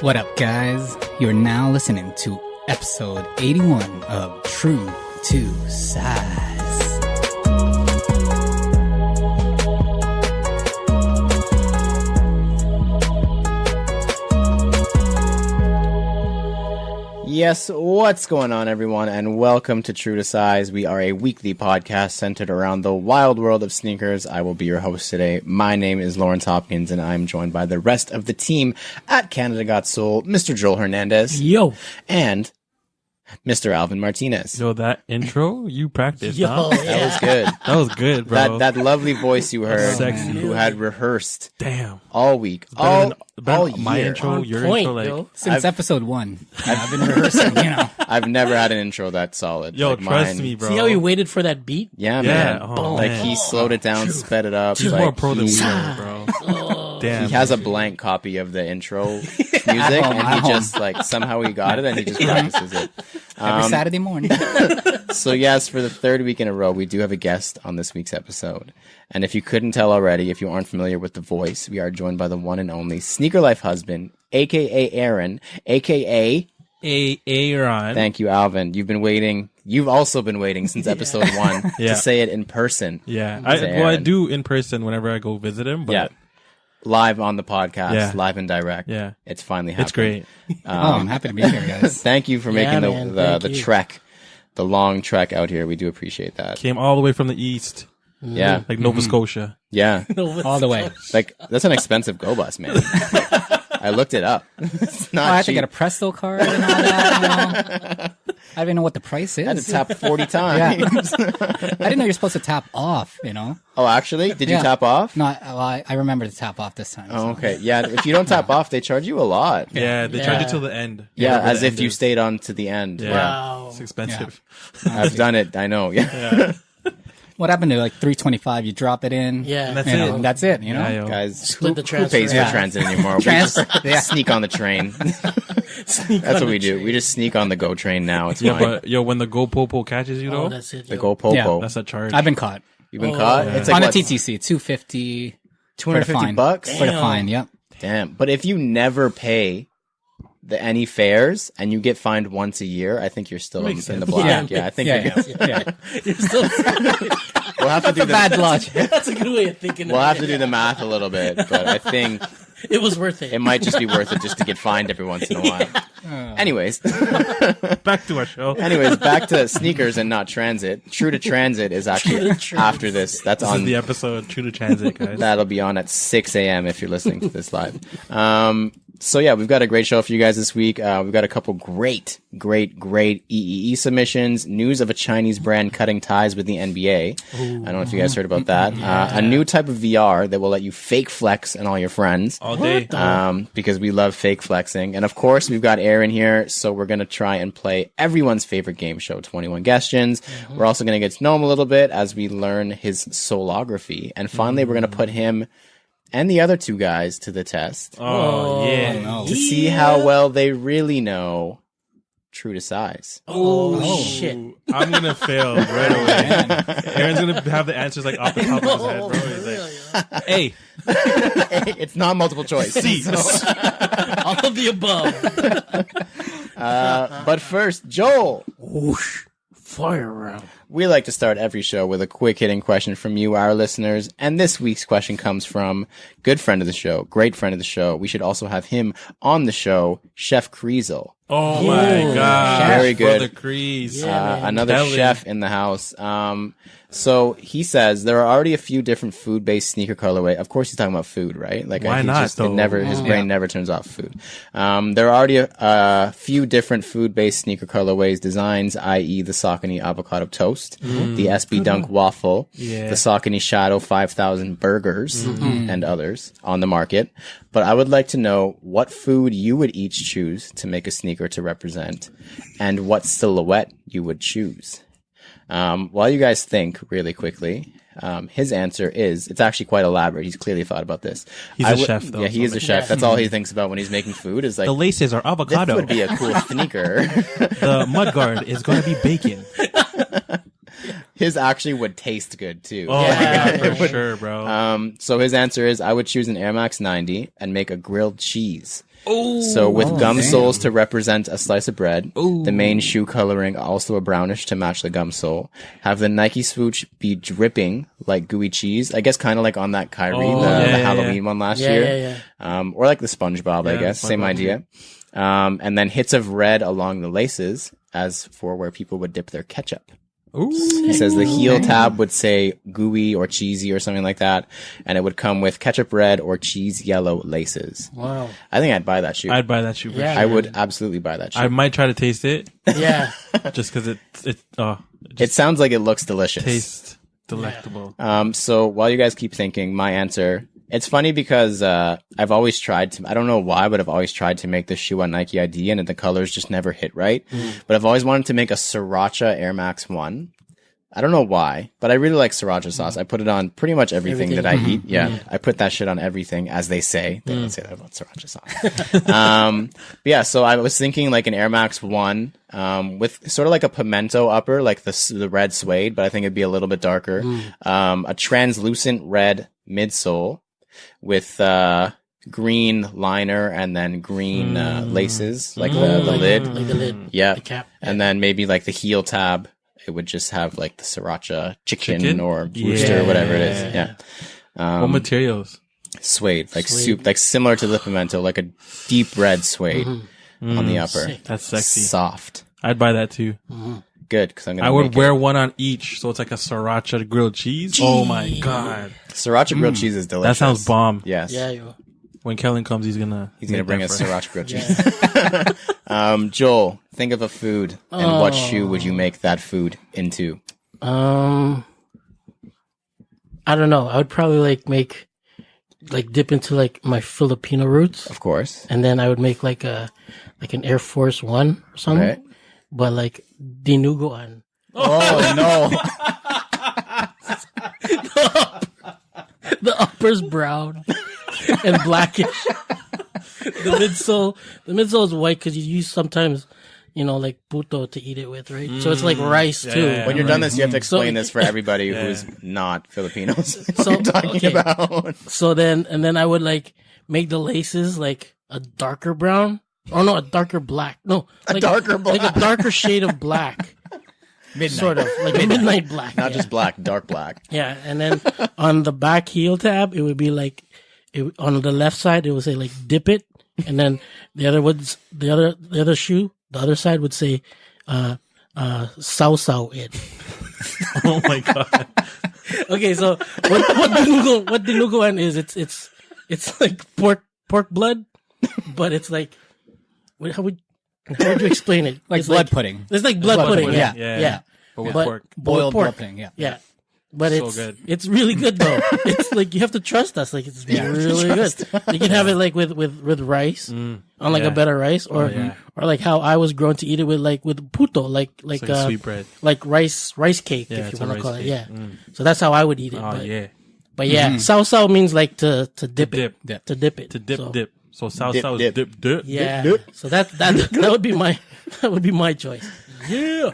What up, guys? You're now listening to episode 81 of True to Size. Yes, what's going on, everyone, and welcome to True to Size. We are a weekly podcast centered around the wild world of sneakers. I will be your host today. My name is Lawrence Hopkins, and I'm joined by the rest of the team at Canada Got Soul, Mr. Joel Hernandez. Yo. And Mr. Alvin Martinez. Yo, that intro you practiced, Yo, huh? yeah. That was good. That was good, bro. That lovely voice you heard, Sexy. who had rehearsed Damn. all week, Better all than my year. intro, On your point, intro, like, yo. Since episode 1. I've been rehearsing, I've never had an intro that solid. yo, like trust mine. me, bro. See how he waited for that beat? Yeah, Yeah, man. oh, Like man. he slowed it down, sped it up. He's like, more pro than we he- are, bro. Damn. He has a blank copy of the intro music, and he just like somehow he got it, and he just practices it. every Saturday morning. So yes, for the third week in a row, we do have a guest on this week's episode. And if you couldn't tell already, if you aren't familiar with the voice, we are joined by the one and only Sneaker Life husband, aka Aaron, aka Aaron. Thank you, Alvin. You've been waiting. You've also been waiting since episode 1 Yeah. to say it in person. Yeah. It's I Aaron. do in person whenever I go visit him, but Yeah. Live on the podcast, Yeah. live and direct. Yeah. It's finally happening. it's great. I'm happy to be here, guys. Thank you for making Yeah, man. the Thank you. trek, the long trek out here. We do appreciate that. Came all the way from the east, Yeah. like Nova Scotia. Yeah. All the way. Like, that's an expensive go bus, man. I looked it up. It's not I had to cheap. get a Presto card and all that, you know? I didn't even know what the price I had to is. tap 40 times. I didn't know you're supposed to tap off, you know? Oh, actually? Did you Yeah. tap off? No, I remember to tap off this time. Oh, so. okay. Yeah. If you don't tap off, they charge you a lot. Yeah, they charge you Yeah. till the end. Yeah. Whatever As the if end you is. stayed on to the end. Yeah. Yeah. Wow. It's expensive. I've done it. I know. Yeah. What happened to like $325? You drop it in. Yeah. And that's You know, it. that's it, you know? Yeah, yo. Guys, Split who, the who transfer. pays for Yeah. transit anymore? Transfer. We just sneak on the train. That's what we do. We just sneak on the GO train now. It's Yeah, fine. but yo, when the Go Popo catches you, Oh, though, that's it. the yo. GO Popo. Yeah. that's a charge. I've been caught. You've been caught? yeah. It's like On a what, TTC, $250 for the 250 fine. bucks? For the Damn. fine, yep. Damn. But if you never pay any fares and you get fined once a year, I think you're still in Makes the sense. black. Yeah, I think Yeah, you're- yeah. You're still, we'll have to do Bad logic. that's a good way of thinking we'll of have it. to do the math a little bit, but I think It was worth it. it might just be worth it just to get fined every once in a while. Anyways, Back to our show. back to sneakers and not transit. True to Transit is actually True to Transit. after this. That's This on is the episode True to Transit, guys. That'll be on at 6 a.m. if you're listening to this live. So yeah, we've got a great show for you guys this week. We've got a couple great EEE submissions, news of a Chinese brand cutting ties with the NBA. I don't know if you guys heard about that. A new type of VR that will let you fake flex and all your friends. All day. Because we love fake flexing. And of course, we've got Aaron here, so we're going to try and play everyone's favorite game show, 21 Questions. We're also going to get to know him a little bit as we learn his soulography. And finally, we're going to put him and the other two guys to the test Oh, yeah. no. to see how well they really know True to Size. Oh, shit. I'm going to fail right away. Aaron's going to have the answers like off the top of his head, bro. He's like, hey, It's not multiple choice. C. All of the above. But first, Joel. Whoosh. Fire round. We like to start every show with a quick hitting question from you, our listeners. And this week's question comes from good friend of the show, great friend of the show. We should also have him on the show, Chef Kriesel. Oh my God. Very good. Brother Crease. Another Belly. chef in the house. So he says there are already a few different food-based sneaker colorway. Of course, he's talking about food, right? Like Why he's not, Just, it though? never, his brain never turns off food. There are already a few different food-based sneaker colorways designs, i.e., the Saucony Avocado Toast, the SB Dunk Waffle, Yeah. the Saucony Shadow 5000 Burgers, and others on the market. But I would like to know what food you would each choose to make a sneaker to represent, and what silhouette you would choose. While you guys think really quickly, his answer is, it's actually quite elaborate. He's clearly thought about this. He's a chef, though, Yeah, he so is a chef. That's all he thinks about when he's making food is like, The laces are this avocado. would be a cool sneaker. The mudguard is going to be bacon. His actually would taste good too. Oh, Yeah, yeah, for yeah. sure, bro. So his answer is I would choose an Air Max 90 and make a grilled cheese. Oh, So with gum damn. soles to represent a slice of bread, the main shoe coloring also a brownish to match the gum sole. Have the Nike swoosh be dripping like gooey cheese. I guess kind of like on that Kyrie, the Halloween one last year. Yeah. Or like the SpongeBob, I Yeah, guess. Same SpongeBob. idea. And then hits of red along the laces as for where people would dip their ketchup. He says the heel tab would say gooey or cheesy or something like that, and it would come with ketchup red or cheese yellow laces. Wow. I think I'd buy that shoe. I'd buy that shoe. For Yeah. sure. I would absolutely buy that shoe. I might try to taste it Yeah. just because it It sounds like it looks delicious. tastes delectable. So while you guys keep thinking, my answer, it's funny because I've always tried to, I don't know why, but I've always tried to make the shoe on Nike ID and the colors just never hit right. But I've always wanted to make a Sriracha Air Max 1. I don't know why, but I really like Sriracha sauce. I put it on pretty much everything that I eat. Yeah. I put that shit on everything, as they say. They don't say that about Sriracha sauce. But yeah, so I was thinking like an Air Max 1 with sort of like a pimento upper, like the red suede, but I think it'd be a little bit darker. A translucent red midsole with green liner and then green laces, like the lid. Like the lid. Yeah. The cap. And then maybe like the heel tab, it would just have like the Sriracha chicken or rooster or whatever it is. Yeah. What materials? Suede, like soup, like similar to the pimento, like a deep red suede on the upper. Sick. That's sexy. Soft. I'd buy that too. Good, because I'm gonna I would make wear one on each, so it's like a sriracha grilled cheese. Oh my god, Sriracha grilled cheese is delicious. that sounds bomb. Yes. Yeah, yo. When Kellen comes, he's gonna Bring that us for Sriracha grilled cheese. Joel, think of a food and what shoe would you make that food into? I don't know. I would probably dip into like my Filipino roots, Of course. and then I would make like an Air Force One or something, Right. but like dinuguan. Oh no. The upper's brown and blackish. The midsole is white because you use sometimes, like puto to eat it with, right? So it's like rice too. yeah. When you're done this, you have to explain So- this for everybody who's not Filipinos. What So, you're talking okay. about. So then I would like make the laces like a darker brown. Oh no, a darker black. No, like darker black. like a darker shade of black, sort of like midnight black. Not yeah. just black, dark black. Yeah, and then on the back heel tab, it would be like on the left side, it would say like dip it, and then the other shoe, the other side would say sao it. Oh my god, Okay, so what dinuguan is? It's like pork blood, but it's like how would you explain it? Like It's blood pudding. It's like blood pudding. pudding, Yeah, yeah. yeah. but with But pork. Boiled pork. blood pudding, yeah. Yeah. But So it's good. it's really good though. It's like you have to trust us. Like it's really good. You can have it like with rice on like yeah. a better rice, or like how I was grown to eat it with puto, like It's like sweet bread. like rice cake Yeah, if it's you a want to call rice it. cake. Yeah. So that's how I would eat it. Oh yeah, But yeah, sao means like to dip it, dip. to dip it, to dip So, dip. So sao Dip, sao is dip. dip. Yeah. Dip. So that would be my choice. Yeah.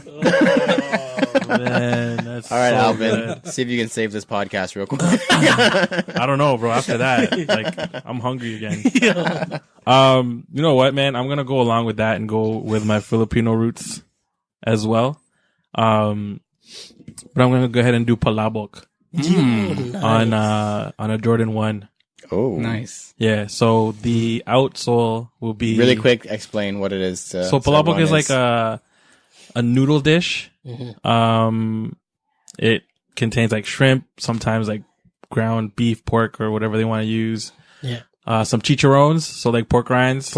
Man, that's All right, so Alvin. good. See if you can save this podcast real quick. I don't know, bro. After that, like, I'm hungry again. You know what, man? I'm gonna go along with that and go with my Filipino roots as well. But I'm gonna go ahead and do palabok on a Jordan 1. Oh, Nice. Yeah. So the outsole will be Really quick, explain what it is. So palabok is like a noodle dish. It contains like shrimp, sometimes like ground beef, pork, or whatever they want to use. Yeah. Some chicharrones, so like pork rinds,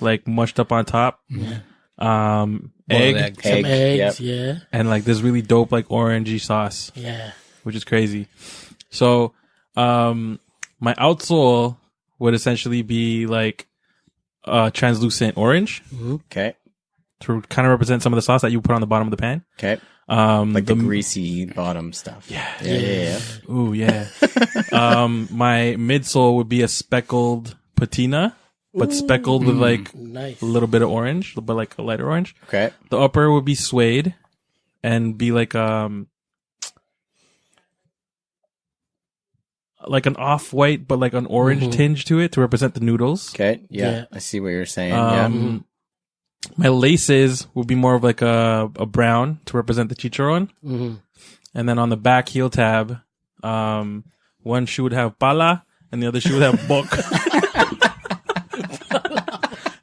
like mushed up on top. Egg, Some eggs. Yep. Yeah. and like this really dope like orangey sauce, Yeah. which is crazy. So, my outsole would essentially be like translucent orange Okay. to kind of represent some of the sauce that you put on the bottom of the pan. Okay. Like the greasy bottom stuff. Yeah. Ooh, yeah. My midsole would be a speckled patina, but speckled with like Nice. a little bit of orange, but like a lighter orange. Okay. The upper would be suede and be like like an off-white, but like an orange tinge to it to represent the noodles. Okay. Yeah. Yeah. I see what you're saying. Yeah. My laces will be more of like a brown to represent the chicharron. And then on the back heel tab, one shoe would have pala and the other shoe would have bok.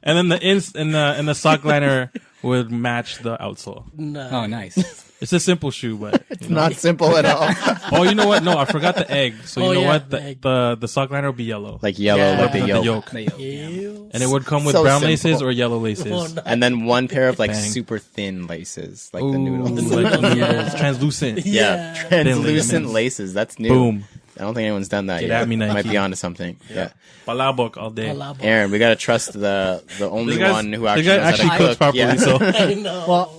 And then the sock liner would match the outsole. Nice. Oh, nice. It's a simple shoe, but It's not simple at all. oh, you know what? No, I forgot the egg. So you Oh, know yeah, what? the egg. The sock liner will be yellow, Like yellow, Yeah. like the the yolk. yolk, The yolk. Ew. and it would come with So brown simple. laces or yellow laces. Oh, no. And then one pair of like Bang. super thin laces, like the Ooh, noodles. like the noodles, noodles, yeah. translucent. Yeah, Thin translucent laces. laces. That's new. Boom. I don't think anyone's done that Get yet. at me, Nike. Might be onto something. Yeah. Palabok all day. Palabok. Aaron, we gotta trust the only one who the actually guy knows actually how to cooks cook. properly. Yeah. So I know. Well,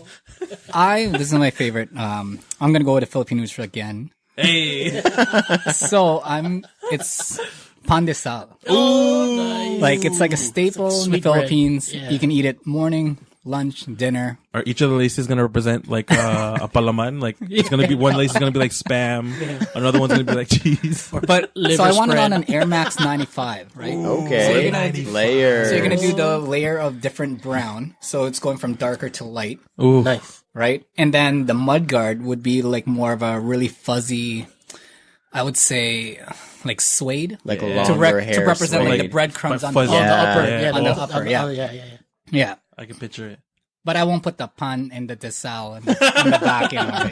this is my favorite. I'm gonna go with the Filipinos for again. hey, So it's pan de sal. Nice. Like it's like a staple in the Sweet bread. Philippines. Yeah. You can eat it morning, lunch, dinner. are each of the laces gonna represent like a palaman? Like it's gonna be one lace is gonna be like spam, another one's gonna be like cheese. But liver so I want it spread. on an Air Max 95, right? Okay. So Layers. So you're gonna do the layer of different brown. So it's going from darker to light, Ooh, Nice. right? And then the mud guard would be like more of a really fuzzy, I would say, like suede. like a Yeah. longer to hair. represent like suede. the breadcrumbs on fuzzy. the On the Yeah, upper. yeah. Yeah. On the the upper, yeah. Yeah. Yeah. I can picture it. But I won't put the pan and the desal on the back end of it.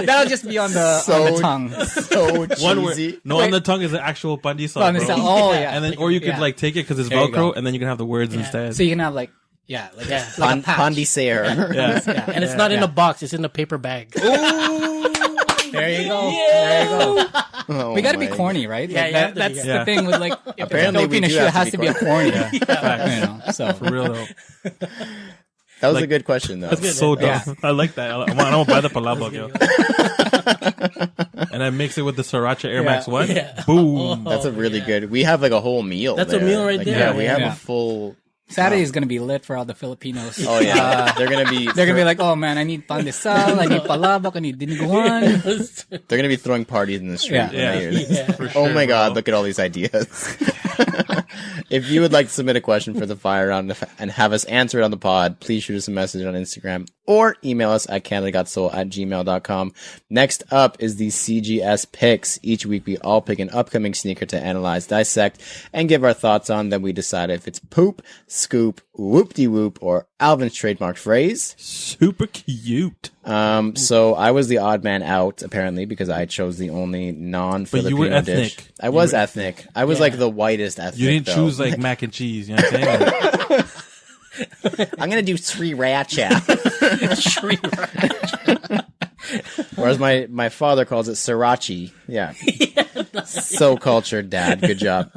That'll just be on the tongue. So One word. cheesy. No, on the tongue is the actual pandesal, On the bro. side. Oh yeah. And then, or you could Yeah. like take it because it's There you go. Velcro, and then you can have the words instead. So you can have like Yeah. like a patch. Pandisere. yeah. Yeah. And it's not in a box, it's in a paper bag. There you go. There you go. Oh We gotta be my corny, right? Yeah, Like, you have to be, that's yeah. the thing with like if Apparently we Filipino do shoe have to has be to be a corny. You know, so For real though. That was a Like- good question, though. That's so dumb. Yeah. I like that. I want to buy the palabok, yo. And I mix it with the Sriracha Air Max 1. Yeah. Boom. That's a really good. We have like a whole meal. That's a there. meal right Like, there. Yeah, we have Yeah. a full. Saturday is gonna be lit for all the Filipinos. Oh yeah, they're gonna be. They're gonna be like, oh man, I need pan de sal, I need palabok, I need dinuguan. They're gonna be throwing parties in the street. Yeah. when they hear this. Yeah. For Oh sure, my God! bro. Look at all these ideas. If you would like to submit a question for the fire round and have us answer it on the pod, please shoot us a message on Instagram or email us at canadagotsoul@gmail.com. Next up is the CGS picks. Each week we all pick an upcoming sneaker to analyze, dissect, and give our thoughts on. Then we decide if it's poop, scoop, whoop-de-whoop, or Alvin's trademark phrase. Super cute. So I was the odd man out, apparently, because I chose the only non-Filipino But you were dish. ethnic. I was ethnic. I was Yeah. like the whitest ethnic. You didn't though. choose like mac and cheese. You know what I'm saying? I'm gonna do sriracha. Or as my father calls it, sriracha. Yeah. So cultured, Dad. Good job.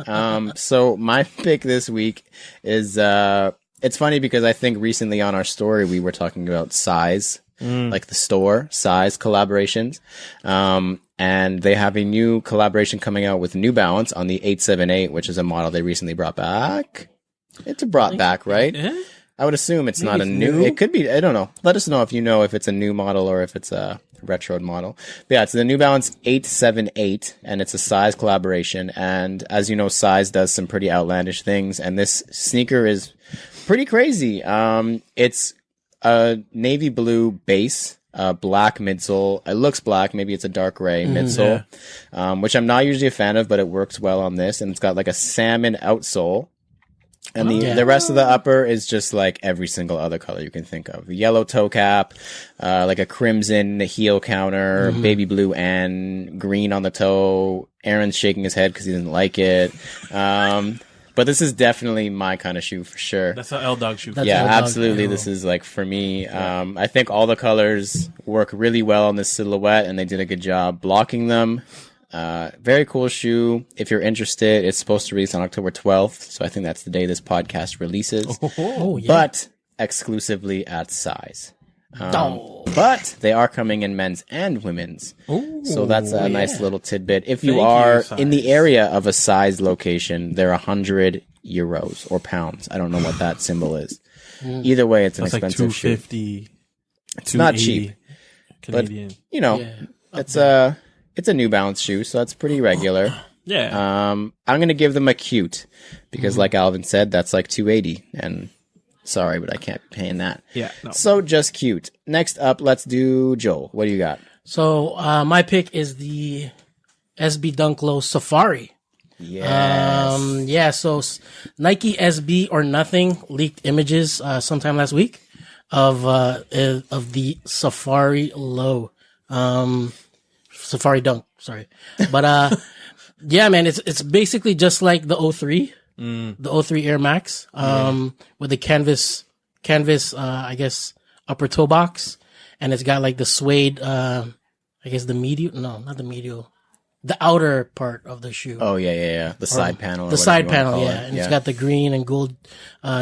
So my pick this week is it's funny because I think recently on our story we were talking about size, like the store size collaborations. And they have a new collaboration coming out with New Balance on the 878, which is a model they recently brought back. It's brought back, right? Yeah. I would assume it's not a it's new. new? It could be. I don't know. Let us know if you know if it's a new model or if it's a retro model. But yeah, it's the New Balance 878, and it's a size collaboration. And as you know, size does some pretty outlandish things, and this sneaker is pretty crazy. It's a navy blue base. Black midsole. It looks black. Maybe it's a dark gray midsole, which I'm not usually a fan of, but it works well on this. And it's got like a salmon outsole. And the rest of the upper is just like every single other color you can think of. Yellow toe cap, like a crimson heel counter, baby blue and green on the toe. Aaron's shaking his head because he doesn't like it. But this is definitely my kind of shoe for sure. That's an L dog shoe. That's Yeah, L-Dog, absolutely. yeah. This is like for me. I think all the colors work really well on this silhouette, and they did a good job blocking them. Very cool shoe. If you're interested, it's supposed to release on October 12th, so I think that's the day this podcast releases. Oh, yeah. But exclusively at size. Oh. But they are coming in men's and women's. So that's a nice little tidbit. If you Thank you, are size. in the area of a size location, they're 100 euros or pounds. I don't know what that symbol is. Either way, it's an That's like expensive shoe. 250. It's not cheap, but Canadian. you know, Yeah. it's It's a New Balance shoe, so that's pretty regular. Yeah. I'm gonna give them a cute because, like Alvin said, that's like $280, and sorry, but I can't be paying that. Yeah. No. So just cute. Next up, let's do Joel. What do you got? So my pick is the SB Dunk Low Safari. Yes. So Nike SB or Nothing leaked images sometime last week of the Safari Low, Safari Dunk. Sorry, but yeah, man, it's basically just like the 03, the 03 Air Max, with the canvas, I guess upper toe box, and it's got like the suede, I guess the outer part of the shoe. Oh yeah. The side panel. The side panel, yeah. And it's got the green and gold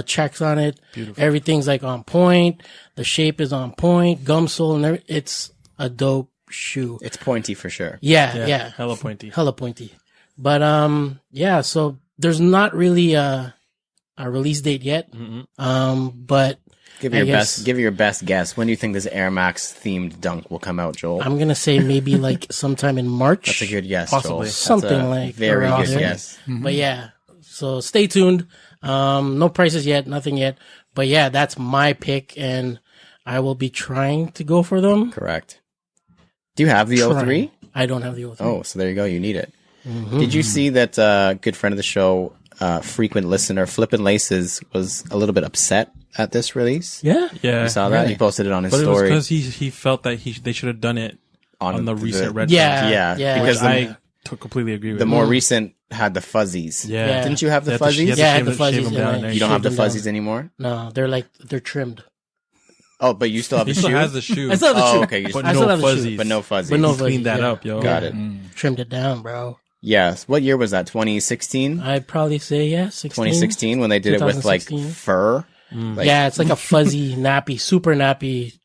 checks on it. Beautiful. Everything's like on point. The shape is on point. Gum sole and everything. It's a dope shoe. It's pointy for sure. Yeah. Hella pointy. But yeah, so there's not really a release date yet. But Give it your best guess. When do you think this Air Max themed dunk will come out, Joel? I'm gonna say maybe like sometime in March. That's a good guess, Possibly. Joel. Something like very around good there. guess. But yeah, so stay tuned. No prices yet, nothing yet. But yeah, that's my pick, and I will be trying to go for them. Correct. Do you have the 03? I don't have the 03. Oh, so there you go. You need it. Did you see that good friend of the show, frequent listener, Flippin' Laces, was a little bit upset at this release? Yeah. You saw that? Really? He posted it on his But story. it was because he felt that they should have done it on the recent red. Yeah. because I completely agree with the you. more recent had the fuzzies. Yeah. Didn't you have the You have to- fuzzies? you have to Yeah, I had shave the them- fuzzies shave them and down I- there. You don't have the Shave them fuzzies anymore? No, they're trimmed. Oh, but you still have He the still shoe? has the shoe. I still have the shoe. Oh, okay. but I still no have the shoe. fuzzies. But no fuzzies. But no He cleaned that yeah. up, yo. Got it. Trimmed it down, bro. Yes. What year was that? 2016? I'd probably say 16. 2016 when they did it with like 2016. fur? Like, Yeah, it's like a fuzzy nappy, super nappy,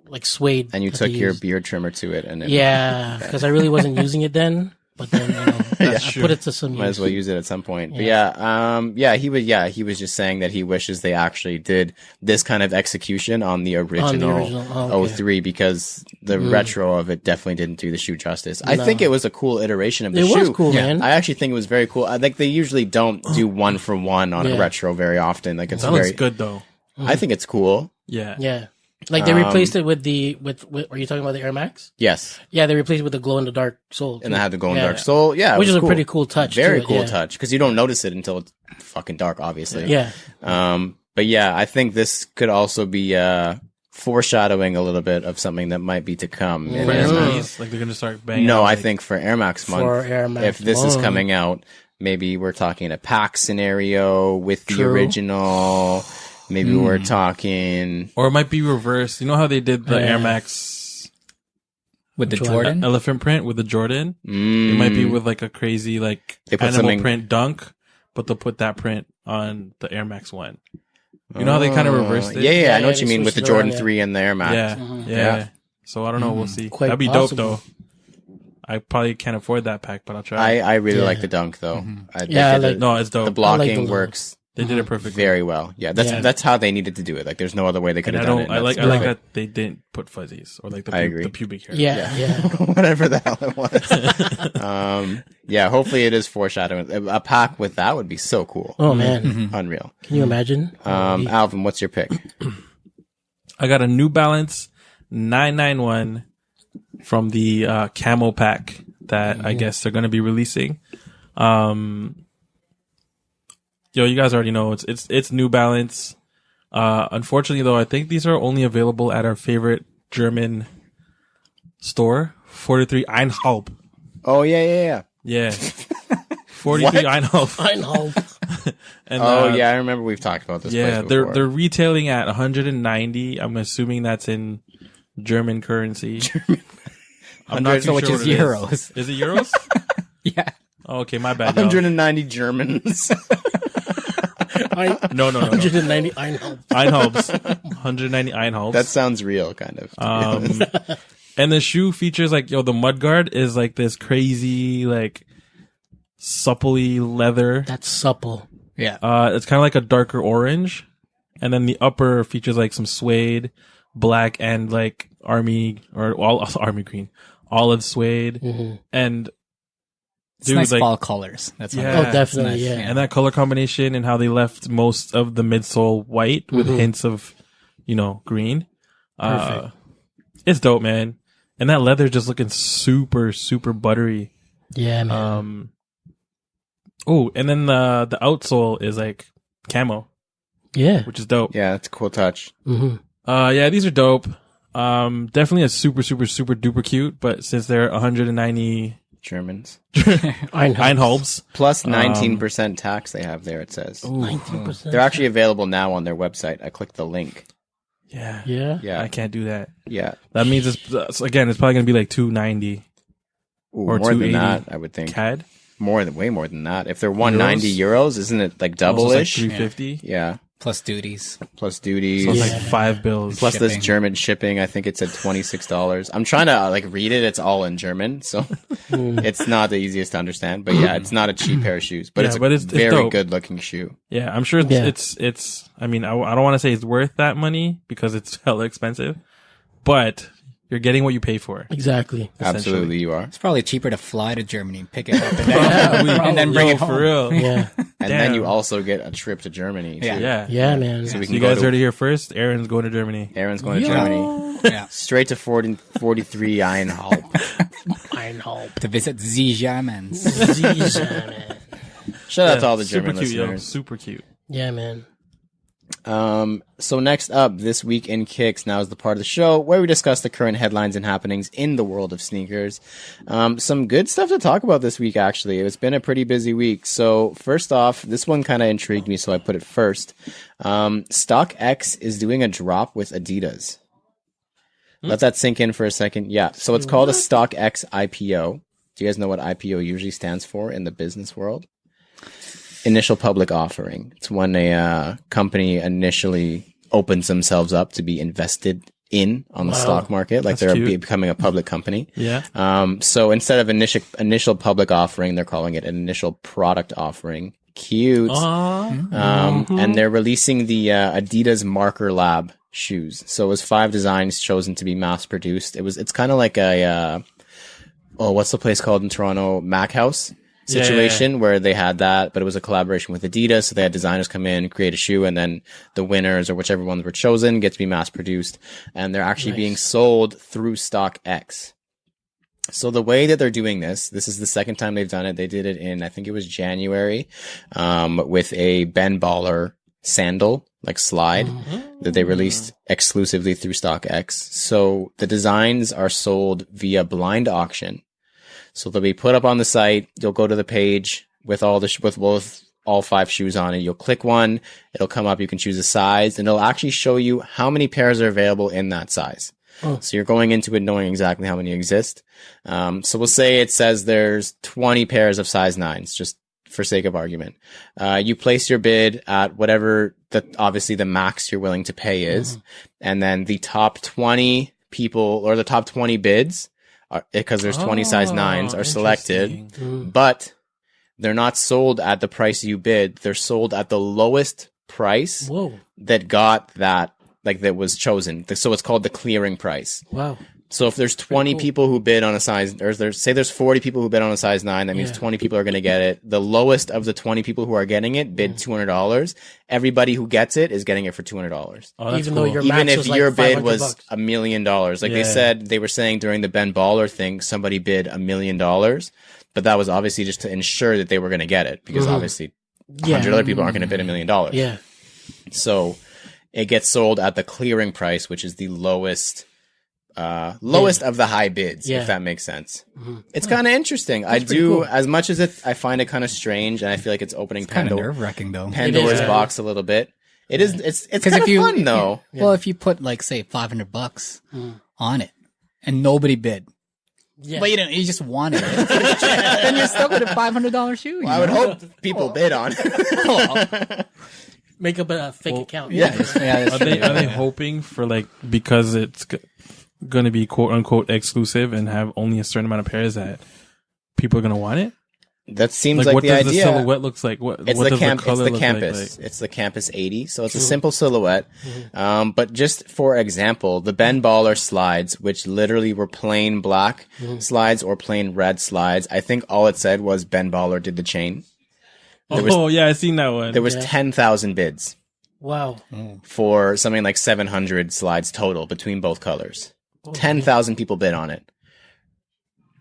like suede. and you that took they your use. beard trimmer to it. And it, Yeah, because I really wasn't using it then. But then I put it to some use. Might as well use it at some point. But he was just saying that he wishes they actually did this kind of execution on the original, Oh, okay. 03 because the retro of it definitely didn't do the shoe justice. I think it was a cool iteration of the shoe. It was cool, man. I actually think it was very cool. I think they usually don't do one for one on a retro very often. Like it's That very looks good though. I think it's cool. Yeah. Yeah. Like they replaced it with are you talking about the Air Max? Yes. Yeah, they replaced it with the glow in the dark sole. And they had the glow in Yeah. dark sole. Yeah. it Which was is a cool. pretty cool touch. Very to it, cool yeah. touch because you don't notice it until it's fucking dark, obviously. Yeah. But yeah, I think this could also be foreshadowing a little bit of something that might be to come. in For Air Air Max. Max, like they're gonna start banging. No, out, I like, think for Air Max month, For Air Max if this is month. coming out, maybe we're talking a pack scenario with the True. original. Maybe we're talking. or it might be reversed. You know how they did the Air Max With the Which one? Jordan? elephant print with the Jordan? It might be with like a crazy like They put animal something- print dunk, but they'll put that print on the Air Max one. You know how they kind of reversed it? Yeah, I know Yeah, what you they mean with the switched it Jordan around, yeah. 3 and the Air Max. Yeah, yeah. Yeah. So I don't know. We'll see. Quite That'd be possible. dope though. I probably can't afford that pack, but I'll try. I really Yeah. like the dunk though. I think Yeah, I they like- did- No, it's dope. the blocking the works They did it perfectly. very well. Yeah, that's how they needed to do it. Like, there's no other way they could And have I done it. don't. I like. I like that they didn't put fuzzies or like the I agree. the pubic hair. Yeah. whatever the hell it was. Yeah, hopefully it is foreshadowing. A pack with that would be so cool. Oh man, Unreal. can you imagine? Alvin, what's your pick? I got a New Balance 991 from the camo pack that I guess they're gonna be releasing. You guys already know it's New Balance. Unfortunately, though, I think these are only available at our favorite German store, 43 Einhalb. Oh, yeah. Yeah, 43 Einhalb. I know. And, Yeah, I remember we've talked about this yeah, place they're before. they're retailing at 190. I'm assuming that's in German currency. I'm not too which sure is what it euros. Is it euros? Yeah. Oh, okay, my bad. Y'all. 190 Germans. No. 190. I know. Einhalbs. 190 Einhalbs. That sounds real, kind of. to be honest. And the shoe features like, the mudguard is like this crazy, like, suppley leather. That's supple. Yeah. It's kind of like a darker orange. And then the upper features like some suede, black, and like army green, olive suede, and It's nice fall colors. That's what Yeah. Oh, definitely, nice. yeah. and that color combination and how they left most of the midsole white with hints of, green. Perfect. It's dope, man. And that leather just looking super, super buttery. Yeah, man. Oh, and then the outsole is like camo, Yeah. which is dope. Yeah, it's a cool touch. Yeah, these are dope. Definitely a super, super, super duper cute, but since they're 190 Germans. Einhalbs, Plus 19% tax they have there, it says. 19%. They're actually available now on their website. I clicked the link. yeah, Yeah. Yeah. I can't do that. Yeah. That means it's probably gonna be like 290 Ooh, or more than 280 that, I would think. CAD. Way more than that. If they're 190 euros, isn't it like double-ish? Like 350. Yeah. Plus duties. Plus duties. So it's like 5 bills. Plus this shipping. German shipping, I think it said $26. I'm trying to read it. It's all in German, so it's not the easiest to understand. But yeah, it's not a cheap pair of shoes, but Yeah, it's a but it's very dope. good looking shoe. Yeah, I'm sure it's. I mean, I don't want to say it's worth that money because it's hella expensive, but you're getting what you pay for. Exactly. Absolutely, you are. It's probably cheaper to fly to Germany, pick it up, and then bring it home. for real. Yeah. And then you also get a trip to Germany. Too. Yeah. Yeah. Yeah, man. So we So can you go guys to, heard it here first. Aaron's going to Germany. Aaron's going to Germany. Yeah. Straight to 43 Einhalb. Einhalb. To visit the Germans. Shout out to all the Super German cute, yo. listeners. Super cute. Yeah, man. So next up, this week in Kicks, now is the part of the show where we discuss the current headlines and happenings in the world of sneakers. Some good stuff to talk about this week, actually. It's been a pretty busy week. So first off, this one kind of intrigued me, so I put it first. StockX is doing a drop with Adidas. Let that sink in for a second. Yeah. So it's called a StockX IPO. Do you guys know what IPO usually stands for in the business world? Initial public offering. It's when a company initially opens themselves up to be invested in on the stock market, like That's they're cute. becoming a public company. Yeah. So instead of initial public offering, they're calling it an initial product offering. Cute. And they're releasing the Adidas Marker Lab shoes. So it was 5 designs chosen to be mass produced. It's kind of like a what's the place called in Toronto? Mac House situation where they had that, but it was a collaboration with Adidas. So they had designers come in, create a shoe, and then the winners or whichever ones were chosen get to be mass produced. And they're actually being sold through StockX. So the way that they're doing this is the second time they've done it. They did it in, I think it was January, with a Ben Baller sandal, like slide, that they released exclusively through StockX. So the designs are sold via blind auction. So they'll be put up on the site. You'll go to the page with all all 5 shoes on it. You'll click one. It'll come up. You can choose a size, and it'll actually show you how many pairs are available in that size. So you're going into it knowing exactly how many exist. So we'll say it says there's 20 pairs of size 9s, just for sake of argument. You place your bid at whatever obviously the max you're willing to pay is. And then the top 20 people or the top 20 bids, because there's 20 size 9s, are selected, but they're not sold at the price you bid. They're sold at the lowest price that got that, like that was chosen. So it's called the clearing price. Wow. So if there's 20 people who bid on a size, or there's 40 people who bid on a size 9, that means 20 people are going to get it. The lowest of the 20 people who are getting it bid $200. Everybody who gets it is getting it for $200. Oh, that's Even cool. though your Even max if was like your bid $500 was bucks. $1 million. Like they were saying during the Ben Baller thing, somebody bid $1 million, but that was obviously just to ensure that they were going to get it, because obviously 100 other people aren't going to bid $1 million. Yeah. So it gets sold at the clearing price, which is the lowest of the high bids, if that makes sense. It's kind of interesting. As much as I find it kind of strange, and I feel like it's opening Kind of nerve-wracking, though. Pandora's box a little bit. It is. It's kind of fun though. Well, if you put like say $500 on it and nobody bid, but you just wanted it, then you're stuck with a $500 shoe. I would hope people bid on it. Make up a fake account. That's Are true. they hoping for like, because it's going to be quote unquote exclusive and have only a certain amount of pairs that people are going to want it? That seems Like, like what the does idea. the silhouette looks like? What It's what the does camp. the color It's the look campus. like? It's the campus 80. So it's a simple silhouette. But just for example, the Ben Baller slides, which literally were plain black slides or plain red slides. I think all it said was Ben Baller did the chain. Oh yeah, I seen that one. There was 10,000 bids Wow. for something like 700 slides total between both colors. 10,000 people bid on it.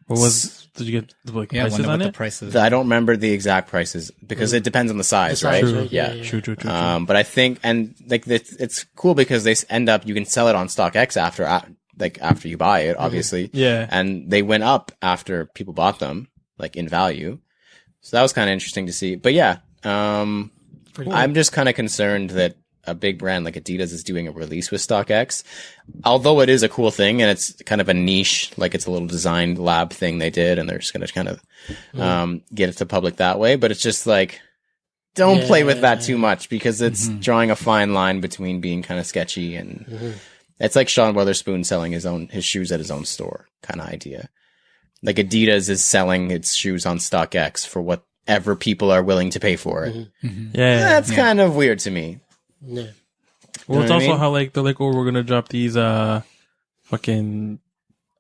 What was? Did you get like Yeah, I prices wonder on what the it? prices. I don't remember the exact prices because it depends on the size, The right? size, right? Yeah. True. But I think, and like it's cool because they end up, you can sell it on StockX after you buy it, obviously. Yeah. And they went up after people bought them, like in value. So that was kind of interesting to see. But yeah, I'm just kind of concerned that a big brand like Adidas is doing a release with StockX. Although it is a cool thing and it's kind of a niche, like it's a little design lab thing they did and they're just going to kind of get it to public that way. But it's just like, don't play with that too much because it's drawing a fine line between being kind of sketchy and it's like Sean Weatherspoon selling his shoes at his own store kind of idea. Like Adidas is selling its shoes on StockX for whatever people are willing to pay for it. Yeah. That's kind of weird to me. Yeah. Well, it's know what I also mean? how like they're like, oh, we're gonna drop these fucking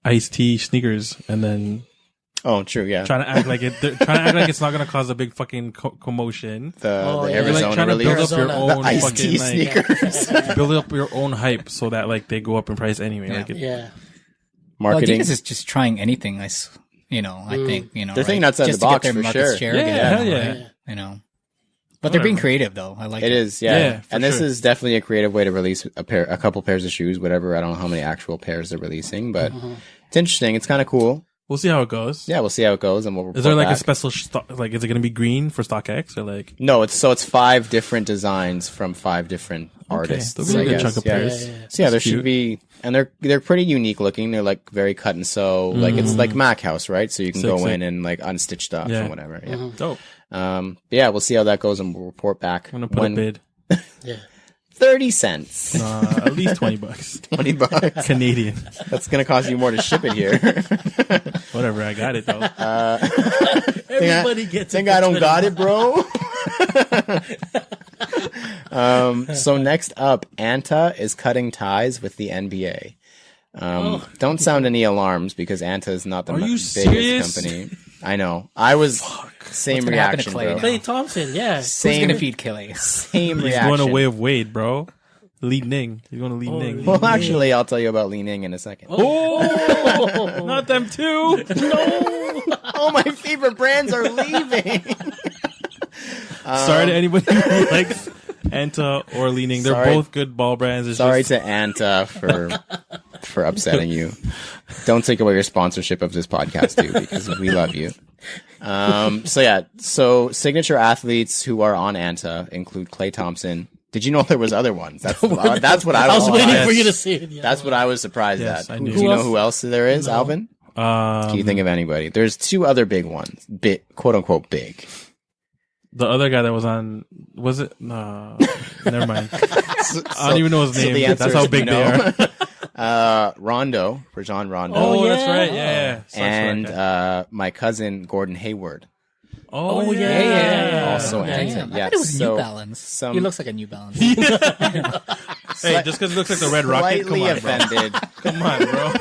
iced tea sneakers, and then Oh, true, yeah. trying to act like they're trying to act like it's not gonna cause a big fucking commotion. The yeah. You're Arizona like trying to build release. up your Arizona. own Iced fucking tea like sneakers. build up your own hype so that like they go up in price anyway. Yeah. Like it, Yeah. Well, Marketing. Adidas is just trying anything. I think, They're thinking outside just the to box get their for market sure. share Yeah, again, hell right? yeah. You know, but they're being creative though. I like it. It is, yeah. Yeah, for and this sure. is definitely a creative way to release a couple pairs of shoes, whatever. I don't know how many actual pairs they're releasing, but it's interesting. It's kind of cool. we'll see how it goes. Yeah, we'll see how it goes, and we'll report Is there like a back. special stock? Like, is it gonna be green for StockX or like? No, it's 5 different designs from 5 different artists. There'll be a I good guess. chunk of Yeah. pairs. So yeah, there That's should cute. be, and they're pretty unique looking. They're like very cut and sew, like it's like Mac House, right? So you can Sick, go sick. in and like unstitch stuff Yeah. and whatever. Yeah. Dope. But yeah, we'll see how that goes, and we'll report back. I'm gonna put a bid. Yeah. 30 cents, At least $20 $20. Canadian. That's gonna cost you more to ship it here. Whatever, I got it though. Everybody gets Think it. I don't got it, bro? So next up, Anta is cutting ties with the NBA. Don't sound any alarms because Anta is not the Are you biggest serious? company. I know. I was same What's gonna happen to reaction, Clay bro. now? Clay Thompson, yeah. Who's Same, gonna feed Kelly? same He's reaction. going away of Wade, bro. Lead Ning. He's going to lead Ning. Well, actually, I'll tell you about Li Ning in a second. Oh, not them two. Oh, my favorite brands are leaving. Sorry to anybody who likes Anta or Leaning. They're Sorry. both good ball brands. It's Sorry just, to Anta for upsetting you. Don't take away your sponsorship of this podcast, too, because we love you. So signature athletes who are on Anta include Klay Thompson. Did you know there was other ones? That's what I I was waiting surprised. for you to say it. Yeah. That's what I was surprised Yes, at. I knew. Do you know else? who else there is, Alvin? Can you think of anybody? There's 2 other big ones, quote unquote big. the other guy that was on, was it? Never mind. I don't even know his So the name. answer That's how is big no. they are. Rondo, Rajon Rondo, Oh, yeah. that's right. Yeah. Sucks for that and guy. my cousin Gordon Hayward, Oh, yeah. yeah. also Yeah, Anta. Damn, I Yeah, thought it was so New Balance. some- He looks like a New Balance. Hey, just because it looks like the Red Rocket, come slightly on, bro. offended. Come on, bro.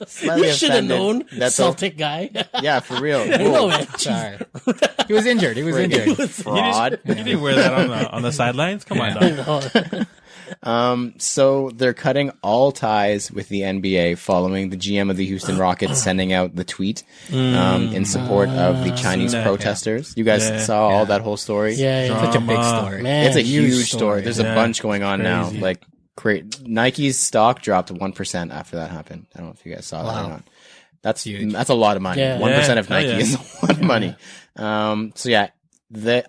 Slightly You should have offended known. that the- Celtic guy. Yeah, for real. No, man. Sorry, he was injured. He was injured. Fraud. You didn't wear that on the sidelines? Come on, dog. So they're cutting all ties with the NBA following the GM of the Houston Rockets sending out the tweet in support of the Chinese that, protesters. You guys Yeah. saw all that whole story? Yeah, yeah. Such a big Drama. story. Man. It's a huge huge story. story. There's a Yeah. bunch going on now. Crazy. Like, great. Nike's stock dropped 1% after that happened. I don't know if you guys saw that or Wow. not. That's Huge. that's a lot of money. Yeah. 1% of Yeah, hell Nike yeah. is a lot of money. So yeah,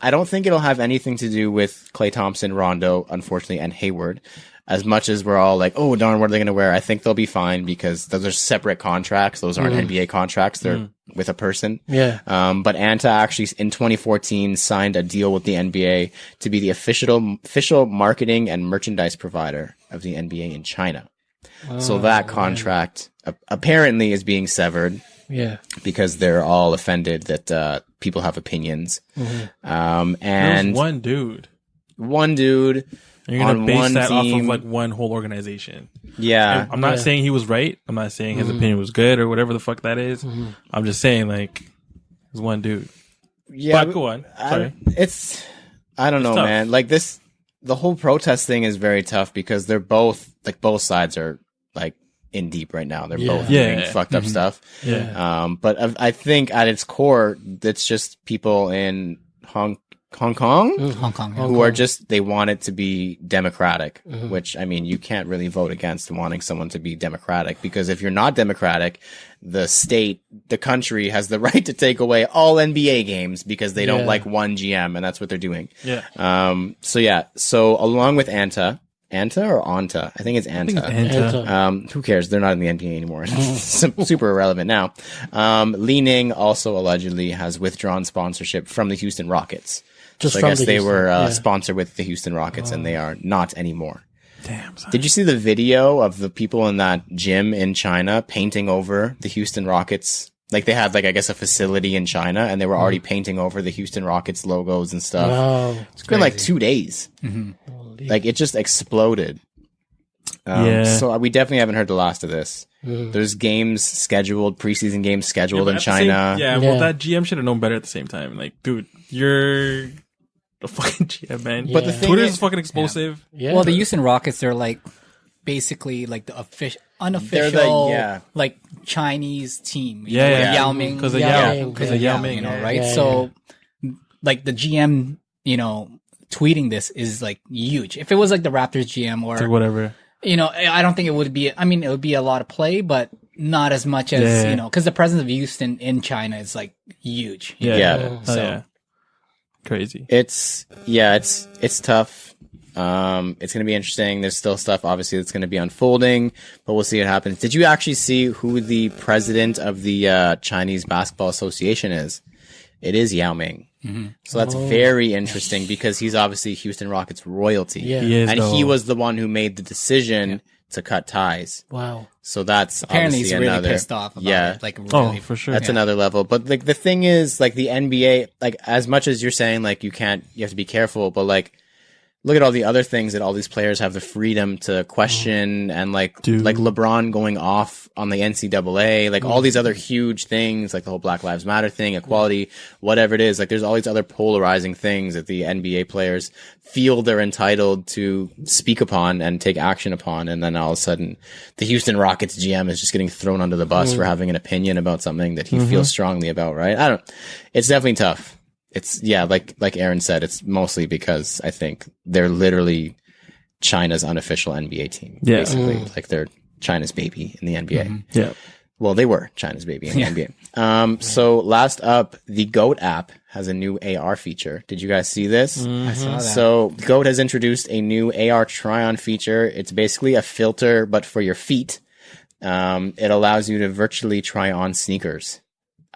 I don't think it'll have anything to do with Klay Thompson, Rondo, unfortunately, and Hayward. As much as we're all like, oh darn, what are they going to wear? I think they'll be fine because those are separate contracts. Those aren't NBA contracts. They're with a person. Yeah. But Anta actually in 2014 signed a deal with the NBA to be the official marketing and merchandise provider of the NBA in China. So that contract apparently is being severed Yeah. because they're all offended that people have opinions. There's And one dude. one dude And you're gonna on base one that off of team. like one whole organization. Yeah. I'm not saying he was right. I'm not saying his opinion was good or whatever the fuck that is. I'm just saying like there's one dude. Yeah. But go on. Sorry. I don't know, tough. man. Like the whole protest thing is very tough because they're both sides are like in deep right now. They're both doing fucked up stuff. Yeah. But I think at its core, it's just people in Hong Kong Hong Kong. who are just, they want it to be democratic, which, I mean, you can't really vote against wanting someone to be democratic, because if you're not democratic, the country has the right to take away all NBA games because they don't like one GM, and that's what they're doing. Yeah. So along with Anta or Anta? I think it's Anta. Anta. Who cares? They're not in the NBA anymore. It's super irrelevant now. Li Ning also allegedly has withdrawn sponsorship from the Houston Rockets. So I guess they were sponsored with the Houston Rockets, and they are not anymore. Damn. Son. Did you see the video of the people in that gym in China painting over the Houston Rockets? Like they had like, I guess, a facility in China, and they were already painting over the Houston Rockets logos and stuff. Wow. It's been like 2 days. Like it just exploded. So we definitely haven't heard the last of this. There's games scheduled, preseason games scheduled in China. Well, that GM should have known better at the same time. Like, dude, you're a fucking GM, man. But the thing Twitter is is fucking explosive. Yeah. Well, the Houston Rockets, they're like basically like the unofficial, like Chinese team. You know, Yeah. Yao Ming. Because of Yao Yao. Ming, Because of Yao Ming. You know, yeah. right? Yeah, So, like the GM, you know, tweeting this is like huge. If it was like the Raptors GM It's like or, whatever. you know, I don't think it would be, I mean, it would be a lot of play, but not as much as, you know, because the presence of Houston in China is like huge. you know? Yeah. Oh, yeah. Crazy. It's tough. It's going to be interesting. There's still stuff, obviously, that's going to be unfolding, but we'll see what happens. Did you actually see who the president of the Chinese Basketball Association is? It is Yao Ming. So that's very interesting because he's obviously Houston Rockets royalty. Yeah. He is, And though. he was the one who made the decision to cut ties. Wow. So that's Apparently he's obviously really another, pissed off about it. Like, really. For sure. that's another level. But like the thing is, like the NBA, like as much as you're saying, like you have to be careful, but like look at all the other things that all these players have the freedom to question, and like LeBron going off on the NCAA, like all these other huge things, like the whole Black Lives Matter thing, equality, whatever it is. Like there's all these other polarizing things that the NBA players feel they're entitled to speak upon and take action upon. And then all of a sudden the Houston Rockets GM is just getting thrown under the bus for having an opinion about something that he feels strongly about, right? It's definitely tough. It's like Aaron said, it's mostly because I think they're literally China's unofficial NBA team. Yeah. Basically. Like they're China's baby in the NBA. Yeah. Well, they were China's baby in the NBA. So last up, the GOAT app has a new AR feature. Did you guys see this? I saw that. So GOAT has introduced a new AR try-on feature. It's basically a filter, but for your feet. It allows you to virtually try on sneakers.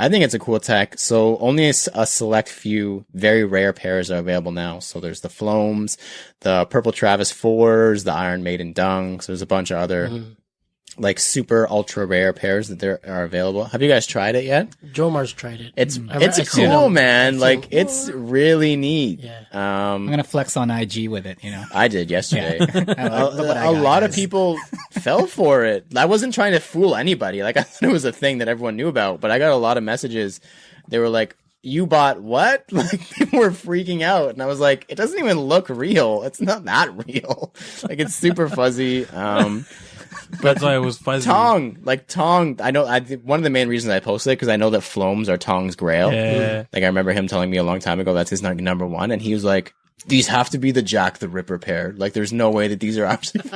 I think it's a cool tech. So only a select few very rare pairs are available now. So there's the Floams, the Purple Travis 4s, the Iron Maiden Dunks. There's a bunch of other like super ultra rare pairs that are available. Have you guys tried it yet? Jomar's tried it. It's I cool, man. Like it's really neat. Yeah. I'm going to flex on IG with it, you know. I did yesterday. Look what I A got, lot of guys. people fell for it. I wasn't trying to fool anybody. Like I thought it was a thing that everyone knew about, but I got a lot of messages. They were like, "You bought what?" Like people were freaking out, and I was like, "It doesn't even look real. It's not that real. Like it's super fuzzy." That's why it was fuzzy. Tong. I know. One of the main reasons I posted it because I know that Floams are Tong's grail. Yeah. Like I remember him telling me a long time ago that's his number one, and he was like, "These have to be the Jack the Ripper pair. Like there's no way that these are actually."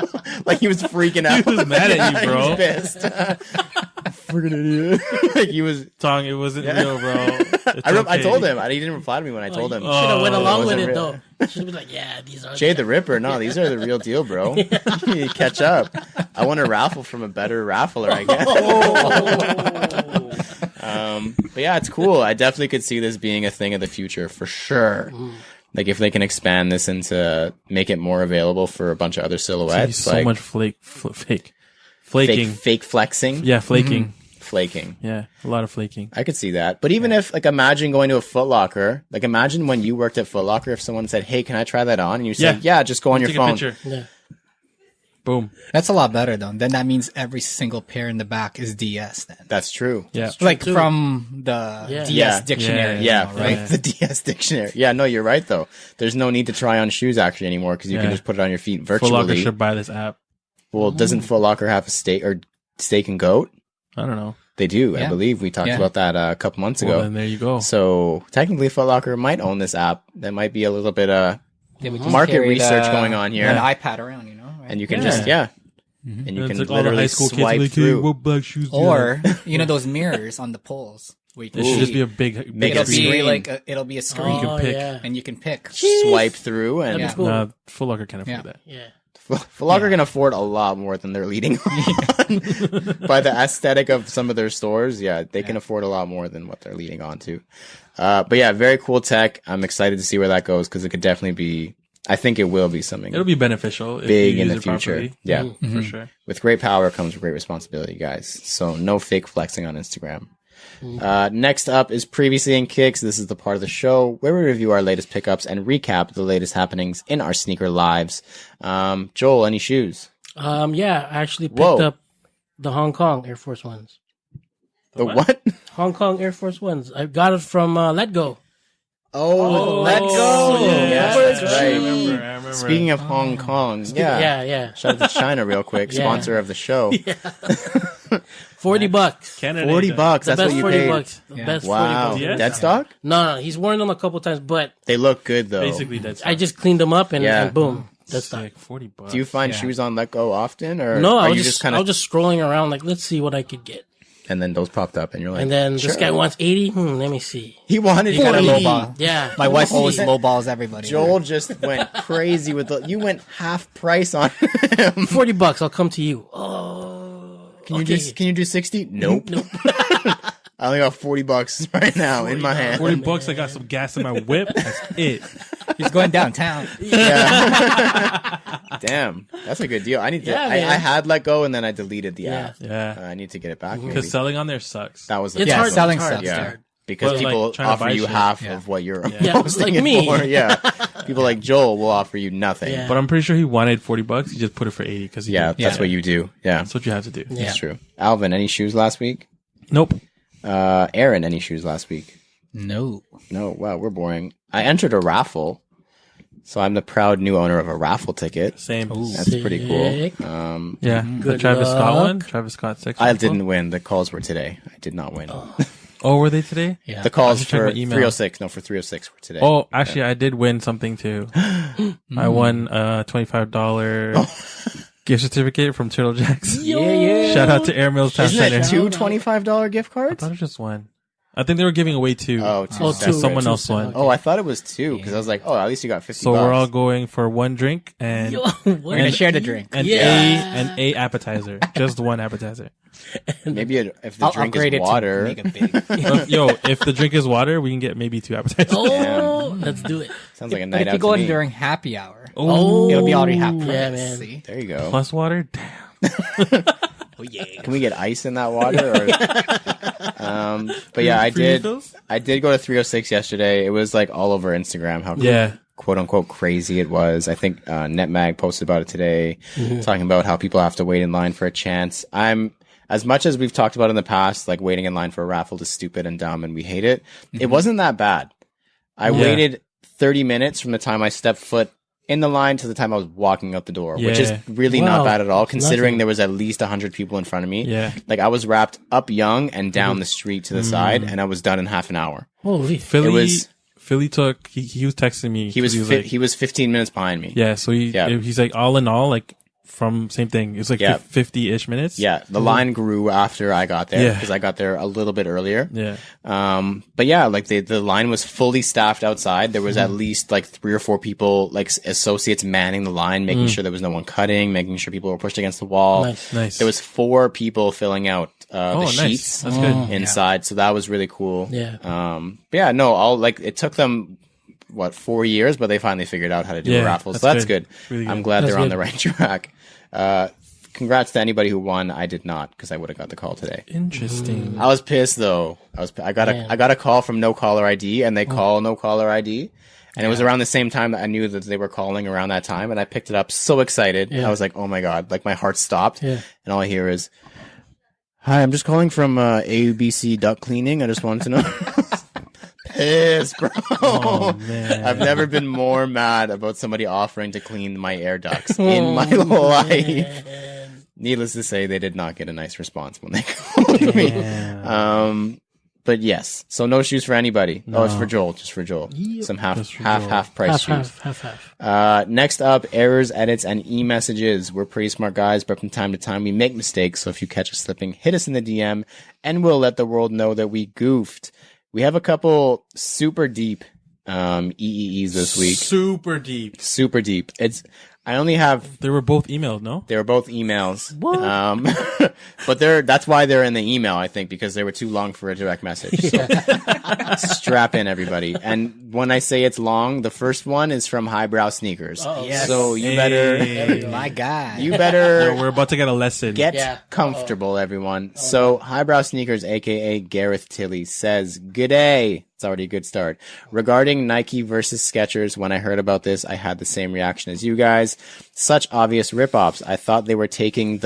Like he was freaking out. He was mad at you, bro. He was pissed. Freaking idiot. Like he was. Tong, it wasn't real, bro. I told him. He didn't reply to me when I told him. Should have went along with wasn't it real. though. Should be like, yeah, these are Jay the Ripper. No, these are the real deal, bro. You catch up. I want to raffle from a better raffler, I guess. But yeah, it's cool. I definitely could see this being a thing of the future for sure. Like if they can expand this into make it more available for a bunch of other silhouettes. So like much flaking. fake flexing. Yeah, flaking. flaking. Yeah, a lot of flaking. I could see that. But even if, like, imagine going to a Foot Locker. Like, imagine when you worked at Foot Locker, if someone said, hey, can I try that on? And you said, yeah, just go on your Take phone. a picture. Yeah. Boom. That's a lot better though. Then that means every single pair in the back is DS then. That's true. Yeah. Like from the DS Yeah. dictionary. Yeah, you know, right? right. The DS dictionary. Yeah, no, you're right, though. There's no need to try on shoes actually anymore because you can Yeah. just put it on your feet Foot Locker virtually. should buy this app. Well, doesn't Foot Locker have a steak and goat? I don't know. They do, I Yeah. believe. We talked Yeah. about that a couple months Well, ago. then there you go. So technically, Foot Locker might own this app. There might be a little bit They would just market carry research going on here, An iPad around, you know, right? and you can Yeah. just and you And can it's like all the literally high school kids swipe like, hey, through. what black shoes do you Or you know those mirrors on the poles. Where you can It should see. just be a big Make it'll a be screen. like it'll be a screen, can pick. Yeah. and you can pick. Swipe through, and That'd be cool. Nah, Foot Locker can't afford Yeah. that. Yeah. Foot Locker can afford a lot more than they're leading on. By the aesthetic of some of their stores, they can afford a lot more than what they're leading on to. But yeah, very cool tech. I'm excited to see where that goes because it could definitely be. I think it will be something It'll be beneficial if big you in use the it future. properly. Yeah, For sure. with great power comes great responsibility, guys. So no fake flexing on Instagram. Next up is Previously in Kicks. This is the part of the show where we review our latest pickups and recap the latest happenings in our sneaker lives. Joel, any shoes? Yeah, I actually picked Whoa. up the Hong Kong Air Force Ones. The what? Hong Kong Air Force Ones. I got it from Let Go. Oh, let's go. Yeah, Yes, that's I right. remember. Speaking of Hong Kong, Yeah. shout out to China real quick, Yeah. sponsor of the show. $40. Canada, $40. The That's what best you 40 paid. bucks. The best Wow, 40 bucks. Yeah. dead stock? No, he's worn them a couple times, but They look good though. Basically, that's I just cleaned them up and, Yeah. and boom, that's done. like $40. Do you find Yeah. shoes on Let Go often, or No, are I you was just just kind I of? was just scrolling around like, let's see what I could get. And then those popped up, and you're like, And then sure. this guy wants 80. Let me see. He wanted You gotta 40. lowball. Yeah, My let me wife see. always lowballs everybody. Joel just went crazy with the. You went half price on him. $40. I'll come to you. Oh, Can you do 60? Nope. I only got $40 right now in my hand. $40. I got some gas in my whip. That's it. He's going downtown. Damn, that's a good deal. I need to. Yeah, I man. had Let Go, and then I deleted the Yeah. app. Yeah. I need to get it back. Maybe. Because selling on there sucks. That was the It's Yeah, hard. selling it's hard. sucks. Yeah. Hard. Because But, like, people trying to offer buy you shit. half Yeah. of what you're Yeah, posting like it me. for. Yeah, people like Joel will offer you nothing. Yeah. But I'm pretty sure he wanted $40. He just put it for 80 because Yeah, that's what you do. Yeah, That's what you have to do. Yeah. that's true. Alvin, any shoes last week? Nope. Aaron, any shoes last week? No. No. Wow, we're boring. I entered a raffle, so I'm the proud new owner of a raffle ticket. Same. That's pretty cool. Sick. Yeah. The Good Travis Scott luck. one. Travis Scott 6. I didn't win. The calls were today. I did not win. Oh, were they today? Yeah. The calls should check for my email. 306. No, for 306 were today. Oh, actually, I did win something too. I won a $25 gift certificate from Turtle Jacks. Yeah. Shout out to Air Mills Town Isn't Center. it two $25 gift I cards? thought it was just one. I think they were giving away two. Oh, two. Oh, separate. two. Someone Two else separate. won. Oh, I thought it was two because I was like, oh, at least you got 50 So bucks. we're all going for one drink and We're gonna share the drink. an Yeah. an A appetizer. Just one appetizer. Maybe if the I'll drink upgrade is it water. to make it big. Yo, if the drink is water, we can get maybe two appetizers. Oh, let's do it. Sounds like a But night if out you to go in me. during happy hour, Oh, it'll be already half price. Yeah, man. See? There you go. Plus water? Damn. Oh yeah. Can we get ice in that water? Or, but yeah, Free refills? I did go to 306 yesterday. It was like all over Instagram how Yeah. quote unquote crazy it was. I think NetMag posted about it today, talking about how people have to wait in line for a chance. As much as we've talked about in the past, like waiting in line for a raffle is stupid and dumb and we hate it. It wasn't that bad. I waited 30 minutes from the time I stepped foot in the line to the time I was walking out the door, which is Yeah. really Wow. not bad at all, considering Nothing. there was at least 100 people in front of me. Yeah. Like I was wrapped up young and down the street to the side, and I was done in half an hour. Holy. Philly, It was- Philly took, he was texting me. He was like, he was 15 minutes behind me. yeah, so he's like, all in all, like, from same thing. It's like Yeah. 50-ish minutes. Yeah, the line grew after I got there Yeah. because I got there a little bit earlier. Yeah. But yeah, like the line was fully staffed outside. There was at least like 3 or 4 people, like associates manning the line, making sure there was no one cutting, making sure people were pushed against the wall. Nice. There was 4 people filling out the nice. sheets That's good. inside, so that was really cool. Yeah. But yeah, no, it took them 4 years, but they finally figured out how to do Yeah, a raffle, so that's that's good. good. Really I'm good. glad That's they're on good. the right track. congrats to anybody who won. I did not because I would have got the call today. Interesting. I was pissed though. I got a call from No Caller ID, and they call No Caller ID, and it was around the same time that I knew that they were calling around that time, and I picked it up so excited. I was like, oh my god, like my heart stopped, and all I hear is, "Hi, I'm just calling from ABC Duck Cleaning. I just wanted to know." Pissed, bro. Oh, man. I've never been more mad about somebody offering to clean my air ducts in my life. Needless to say, they did not get a nice response when they called me. But yes, so no shoes for anybody. No. Oh, it's for Joel, just for Joel. Yep. Some half price shoes. Half. Next up, errors, edits, and e-messages. We're pretty smart guys, but from time to time we make mistakes. So if you catch us slipping, hit us in the DM, and we'll let the world know that we goofed. We have a couple super deep EEEs this week. Super deep. I only have. They were both emailed, no? They were both emails. What? But that's why they're in the email, I think, because they were too long for a direct message. So strap in, everybody. And when I say it's long, the first one is from Highbrow Sneakers. Oh, yes. So you better. My God. You better. We're about to get a lesson. Get comfortable, everyone. So Highbrow Sneakers, aka Gareth Tilley, says, "G'day." It's already a good start. Regarding Nike versus Skechers, when I heard about this, I had the same reaction as you guys. Such obvious rip-offs. I thought they were taking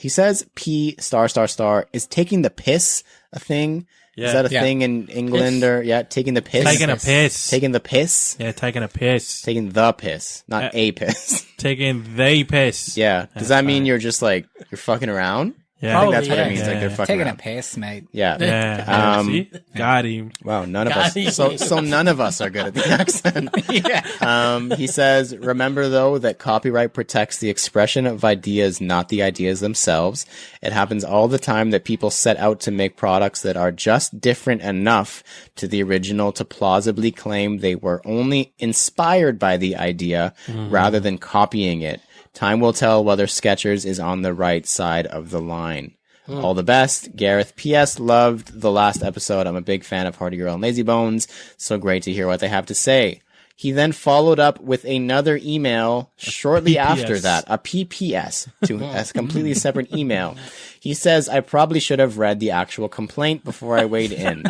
he says P***, is taking the piss a thing? Yeah. Is that a thing in England taking the piss? Taking a piss. Taking the piss? Yeah, taking a piss. Taking the piss, not a piss. Taking the piss. Yeah. Does that mean you're just like, you're fucking around? Yeah. I think that's what Probably, it means. Like they're fucking Taking around. a piss, mate. Yeah. Yeah. See? Got him. Wow, none of Got us. him. So none of us are good at the accent. He says, remember though that copyright protects the expression of ideas, not the ideas themselves. It happens all the time that people set out to make products that are just different enough to the original to plausibly claim they were only inspired by the idea rather than copying it. Time will tell whether Skechers is on the right side of the line. All the best, Gareth. P.S. Loved the last episode. I'm a big fan of Hardy Girl and Lazy Bones. So great to hear what they have to say. He then followed up with another email shortly after that, a PPS, to a completely separate email. He says, I probably should have read the actual complaint before I weighed in.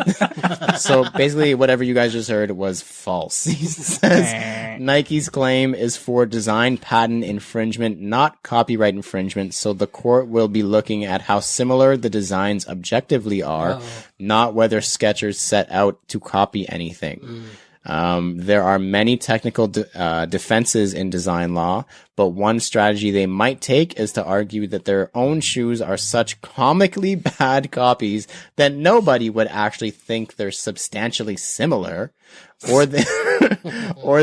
So basically, whatever you guys just heard was false. He says, Nike's claim is for design patent infringement, not copyright infringement. So the court will be looking at how similar the designs objectively are, not whether Skechers set out to copy anything. There are many technical defenses in design law, but one strategy they might take is to argue that their own shoes are such comically bad copies that nobody would actually think they're substantially similar. Or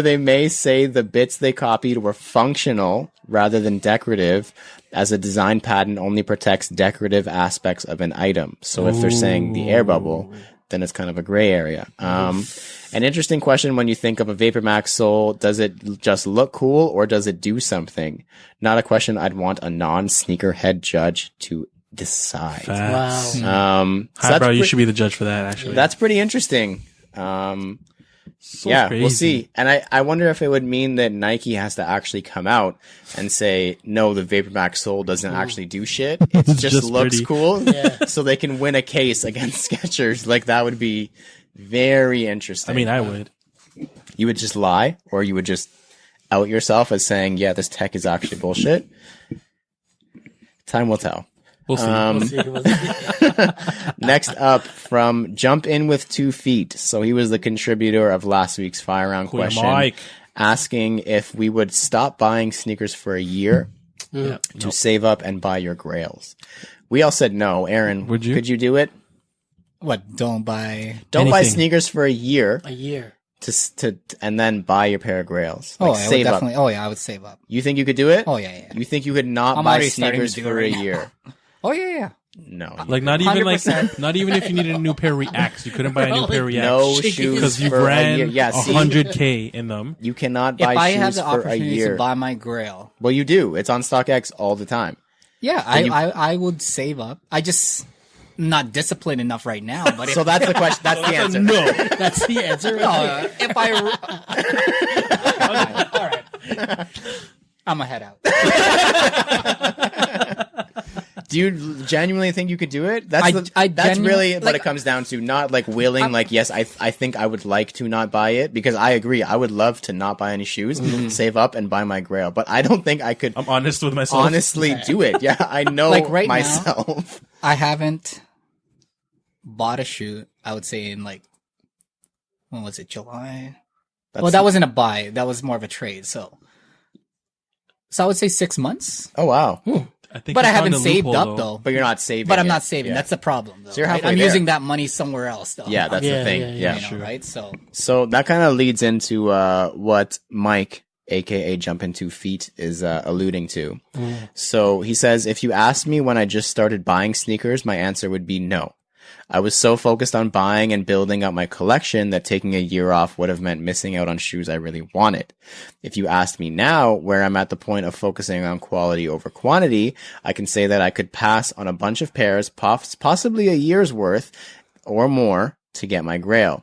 they may say the bits they copied were functional rather than decorative, as a design patent only protects decorative aspects of an item. So if they're saying the air bubble, then it's kind of a gray area. An interesting question when you think of a VaporMax sole, does it just look cool or does it do something? Not a question I'd want a non-sneakerhead judge to decide. Wow. Hi, bro. You should be the judge for that, actually. That's pretty interesting. Crazy. We'll see. And I wonder if it would mean that Nike has to actually come out and say, no, the VaporMax sole doesn't actually do shit. It just looks pretty. cool. So they can win a case against Skechers. Like, that would be very interesting. I mean, I would. You would just lie, or you would just out yourself as saying, yeah, this tech is actually bullshit. Time will tell. We'll see. Next up, from Jump In With 2 Feet. So he was the contributor of last week's Fire Round question, Mike. asking if we would stop buying sneakers for a year to save up and buy your grails. We all said no. Aaron, Would you? Could you do it? What? Don't buy Buy Anything. sneakers for a year A year. to and then buy your pair of grails. Oh, Like, I would save up. definitely. Oh, yeah, I would save up. You think you could do it? Oh, yeah. You think you could not I'm buy already starting to sneakers do it for right a now. year? Oh, yeah. No. Like, not even 100%. not even if you needed a new pair of Reacts. You couldn't buy a new pair of Reacts. No Shaking shoes because you for a ran year. Yeah, see? 100K in them. You cannot If buy I have shoes the for a opportunity year. to buy my grail, Well, you do. It's on StockX all the time. yeah, you- I would save up. I just not disciplined enough right now. But if, So that's the question. That's the answer. No. That's the answer. if I, all right, I'm gonna head out. Do you genuinely think you could do it? I That's really what like, it comes down to. Not like willing, like, yes, I think I would like to not buy it, because I agree. I would love to not buy any shoes, save up and buy my Grail. But I don't think I could I'm honest with myself. honestly do it. Yeah, I know Like right now- myself. I haven't bought a shoe, I would say in like, when was it, July? Well, that wasn't a buy. That was more of a trade. So I would say 6 months. Oh, wow. I think But you I haven't found a saved loophole, up though. But you're not saving. But I'm it. not saving. Yeah. That's the problem though. So you're right? halfway I'm there. using that money somewhere else though. Yeah, that's Yeah, the thing. yeah, Yeah. You know, right? So that kind of leads into what Mike, aka Jump Into Feet, is alluding to. So he says, if you asked me when I just started buying sneakers, my answer would be no. I was so focused on buying and building up my collection that taking a year off would have meant missing out on shoes I really wanted. If you asked me now, where I'm at the point of focusing on quality over quantity, I can say that I could pass on a bunch of pairs, possibly a year's worth or more, to get my Grail.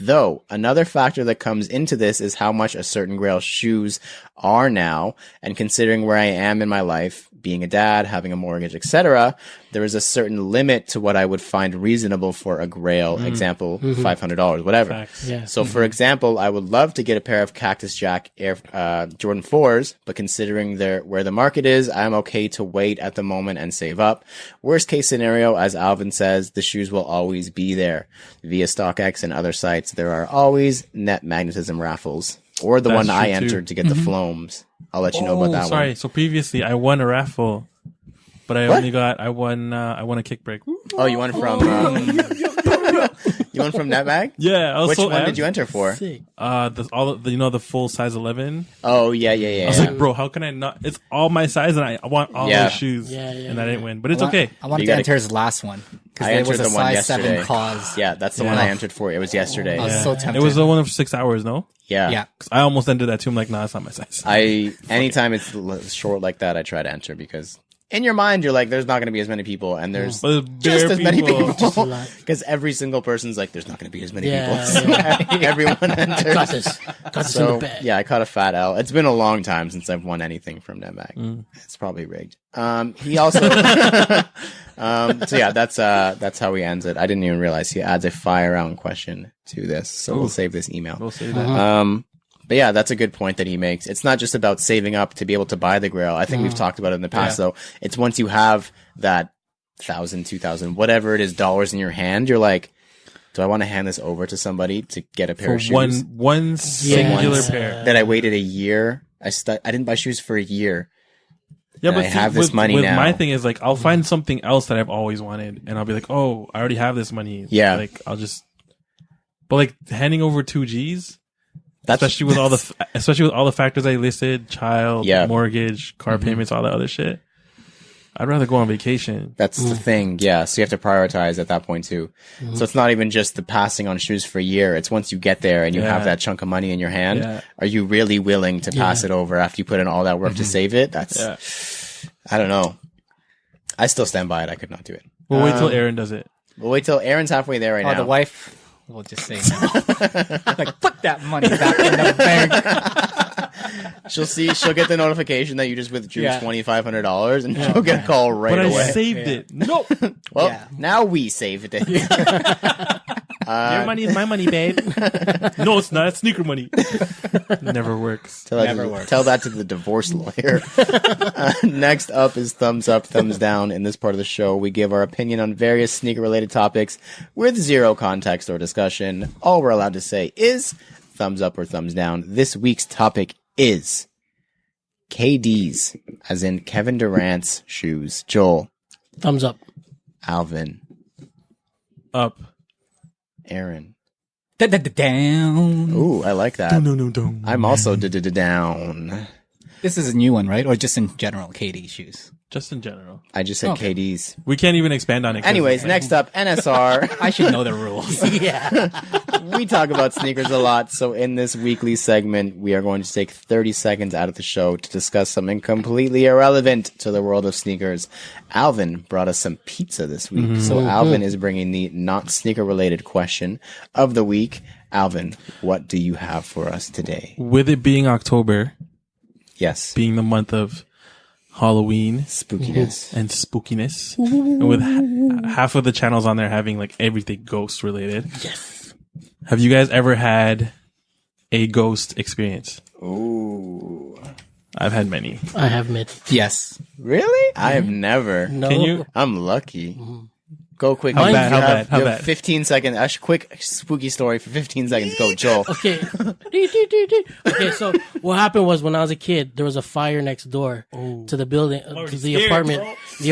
Though, another factor that comes into this is how much a certain Grail shoes are now, and considering where I am in my life, being a dad, having a mortgage, etc., there is a certain limit to what I would find reasonable for a Grail. Example, $500, whatever. Facts. Yeah. So, for example, I would love to get a pair of Cactus Jack Air Jordan 4s, but considering where the market is, I'm okay to wait at the moment and save up. Worst case scenario, as Alvin says, the shoes will always be there. Via StockX and other sites, there are always net magnetism raffles, or the That's one I true, too. entered to get the Floams. I'll let you know about that sorry. one. So previously I won a raffle, but I won a kick break. Oh, you won from you won from Netbag? Yeah, I was Which so one amped. did you enter for? Sick. The full size 11. Oh, yeah. I was like, bro, how can I not? It's all my size, and I want all Yeah. those shoes. Yeah, and I didn't win, but it's I okay. wanted You to gotta- enter his last one because I there entered was a the one size yesterday. 7 cause. Yeah, that's the one I entered for. It was yesterday. I was so tempted. It was the one for 6 hours, no? Yeah. Yeah. 'Cause I almost entered that too. I'm like, nah, it's not my size. Anytime it's short like that, I try to enter, because in your mind, you're like, there's not going to be as many people, and there's But it's just bare as many people. Just a people. lot. Because every single person's like, there's not going to be as many Yeah, people. So everyone enters. Got this. Got this in So, the bag. yeah, I caught a fat L. It's been a long time since I've won anything from Netbag. It's probably rigged. He also, so yeah, that's how he ends it. I didn't even realize he adds a fire round question to this. So we'll save this email. We'll say that. But yeah, that's a good point that he makes. It's not just about saving up to be able to buy the Grail. I think we've talked about it in the past, though. It's once you have that 1,000, 2,000, whatever it is, dollars in your hand, you're like, do I want to hand this over to somebody to get a pair For of shoes? one singular Yeah. pair. That I waited a year. I didn't buy shoes for a year. Yeah, And I have this money with now. my thing is like, I'll find something else that I've always wanted, and I'll be like, oh, I already have this money. Yeah. Like, I'll just. But like handing over 2Gs, That's especially with all the factors I listed, child, Yeah. mortgage, car payments, all that other shit. I'd rather go on vacation. That's the thing. Yeah. So you have to prioritize at that point too. So it's not even just the passing on shoes for a year. It's once you get there and you have that chunk of money in your hand. Yeah. Are you really willing to pass it over after you put in all that work to save it? That's, I don't know. I still stand by it. I could not do it. We'll wait till Aaron does it. We'll wait till Aaron's halfway there right Oh, now. the wife will just say no. Like, put that money back in the bank. She'll get the notification that you just withdrew Yeah. $2,500 and she'll get a call right But away. I saved it. Nope. Well, Yeah. now we saved it. Your money is my money, babe. No, it's not. It's sneaker money. Never works. Tell that, Never to, works. tell that to the divorce lawyer. Next up is thumbs up, thumbs down. In this part of the show, we give our opinion on various sneaker related topics with zero context or discussion. All we're allowed to say is thumbs up or thumbs down. This week's topic is KD's, as in Kevin Durant's shoes. Joel, Thumbs up. Alvin, Up. Aaron. Down. Ooh, I like that. No. I'm also down. This is a new one, right? Or just in general, KD shoes? Just in general. I just said Okay. KD's. We can't even expand on it. 'cause Anyways, next up, NSR. I should know the rules. Yeah. We talk about sneakers a lot, so in this weekly segment, we are going to take 30 seconds out of the show to discuss something completely irrelevant to the world of sneakers. Alvin brought us some pizza this week, so Alvin is bringing the not sneaker-related question of the week. Alvin, what do you have for us today? with it being October, Yes. being the month of Halloween Spookiness. and spookiness, and with half of the channels on there having like everything ghost related. Yes. Have you guys ever had a ghost experience? Ooh. I've had many. I have mid. Yes. Really? I have never. No. Can you? I'm lucky. Go quick. How You bad? How have- bad? How you have bad? 15 seconds. Ash, quick spooky story for 15 seconds. Go, Joel. Okay. Okay, so what happened was when I was a kid, there was a fire next door to the building, to the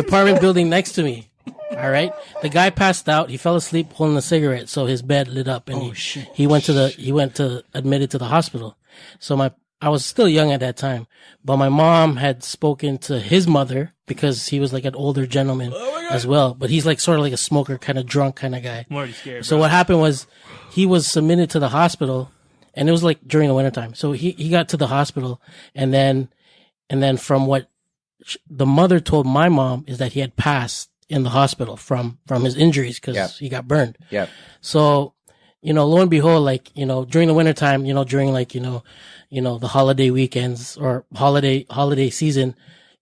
apartment building next to me. All right. The guy passed out. He fell asleep holding a cigarette, so his bed lit up, and he went to admitted to the hospital. So I was still young at that time, but my mom had spoken to his mother because he was like an older gentleman as well. But he's like sort of like a smoker, kind of drunk kind of guy. I'm already scared. So what happened was he was submitted to the hospital, and it was like during the wintertime. So he got to the hospital, and then from what the mother told my mom is that he had passed in the hospital from his injuries because he got burned. Yep. So, lo and behold, like, during the wintertime, during like, the holiday weekends or holiday season,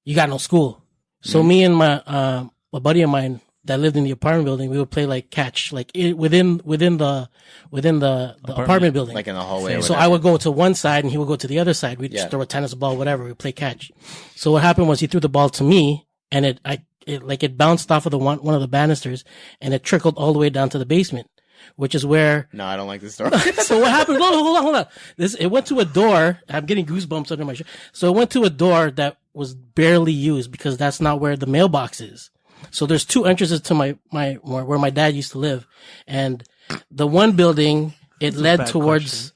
you got no school. So me and my buddy of mine that lived in the apartment building, we would play like catch, like within the apartment building. Like in the hallway. or So whatever. I would go to one side and he would go to the other side. We'd just throw a tennis ball, whatever. We'd play catch. So what happened was he threw the ball to me and it bounced off of the one of the banisters and it trickled all the way down to the basement, which is where. No, I don't like this story. So what happened? Hold on. It went to a door. I'm getting goosebumps under my shirt. So it went to a door that was barely used because that's not where the mailbox is. So there's two entrances to where my dad used to live, and the one building it led towards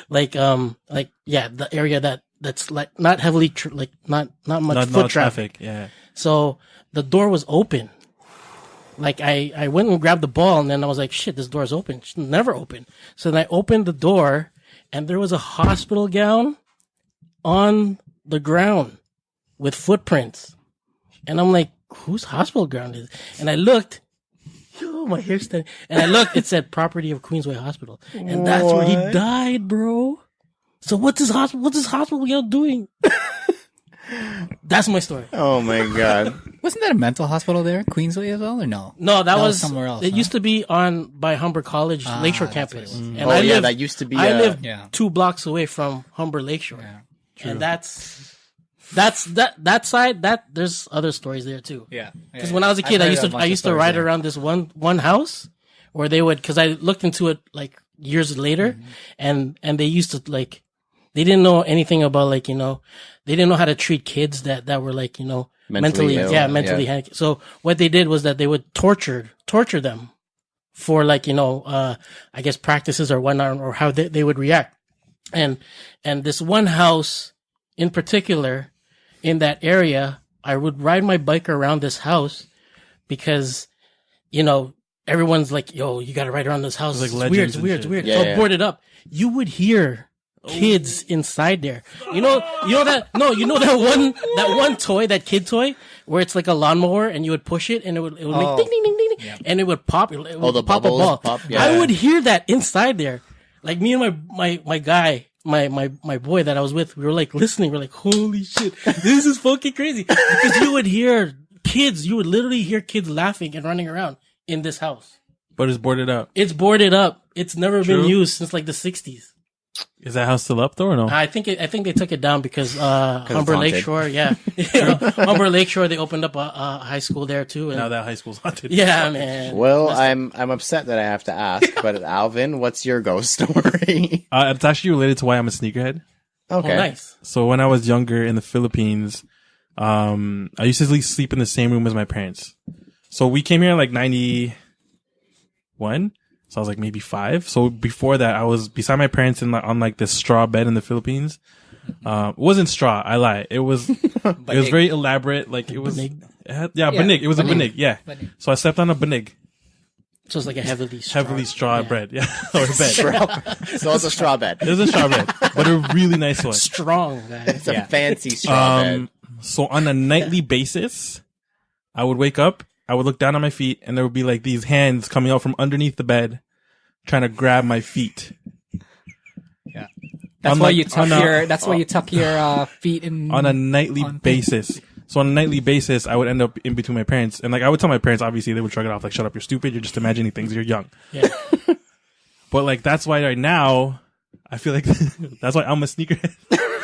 like the area that's like not heavily not much foot traffic. Yeah. So the door was open. Like I went and grabbed the ball and then I was like, shit, this door is open. It's never open. So then I opened the door and there was a hospital gown on the ground with footprints. And I'm like, whose hospital gown is it? And I looked, my hair's standing. And I looked, it said property of Queensway Hospital. And that's where he died, bro. So what's this hospital gown doing? That's my story. Oh my God. Wasn't that a mental hospital there, Queensway as well, or no? No, that was somewhere else. It used to be by Humber College Lakeshore campus. And Oh, yeah, that used to be. I lived Yeah. 2 blocks away from Humber Lakeshore. Yeah. And that side, there's other stories there too. Yeah. Because when I was a kid, I used to ride around this one house where they would, because I looked into it like years later, and they used to like, they didn't know anything about like, they didn't know how to treat kids that were like, mentally ill, mentally handicapped. So what they did was that they would torture them for like, I guess practices or whatnot, or how they would react. And this one house in particular in that area, I would ride my bike around this house because, everyone's like, yo, you got to ride around this house. Like It's weird. So boarded up. You would hear kids inside there. You know that one toy, that kid toy, where it's like a lawnmower and you would push it and it would make ding ding ding ding, and it would pop. It would the pop a bubbles ball. pop? Yeah. I would hear that inside there. Like me and my guy, my boy that I was with, we were like listening. We're like, holy shit, this is fucking crazy. Because you would literally hear kids laughing and running around in this house. But it's boarded up. It's boarded up. It's never been True. used since like the 60s. Is that house still up though or no? I think they took it down because Humber haunted. Lakeshore, Humber Lakeshore, they opened up a high school there too. And Now that high school's haunted. yeah, man. Well, I'm upset that I have to ask, but Alvin, what's your ghost story? It's actually related to why I'm a sneakerhead. Okay. Oh, nice. So when I was younger in the Philippines, I used to sleep in the same room as my parents. So we came here in like 91. So I was like maybe 5. So before that, I was beside my parents on like this straw bed in the Philippines. It wasn't straw. I lie. It was very elaborate. Like it was, Banig. banig. It was a banig. Yeah. Banig. So I slept on a banig. So it's like a heavily Straw bread. Yeah. Or bed. So it's a straw bed. It was a straw bed, but a really nice one. strong, guys. It's a fancy straw bed. So on a nightly basis, I would wake up, I would look down on my feet, and there would be like these hands coming out from underneath the bed, trying to grab my feet. Yeah. That's I'm why like, you tuck That's why you tuck your feet in on a nightly basis. So on a nightly basis, I would end up in between my parents, and like I would tell my parents, obviously they would shrug it off, like, "Shut up, you're stupid. You're just imagining things. You're young." Yeah. But like that's why right now, I feel like that's why I'm a sneakerhead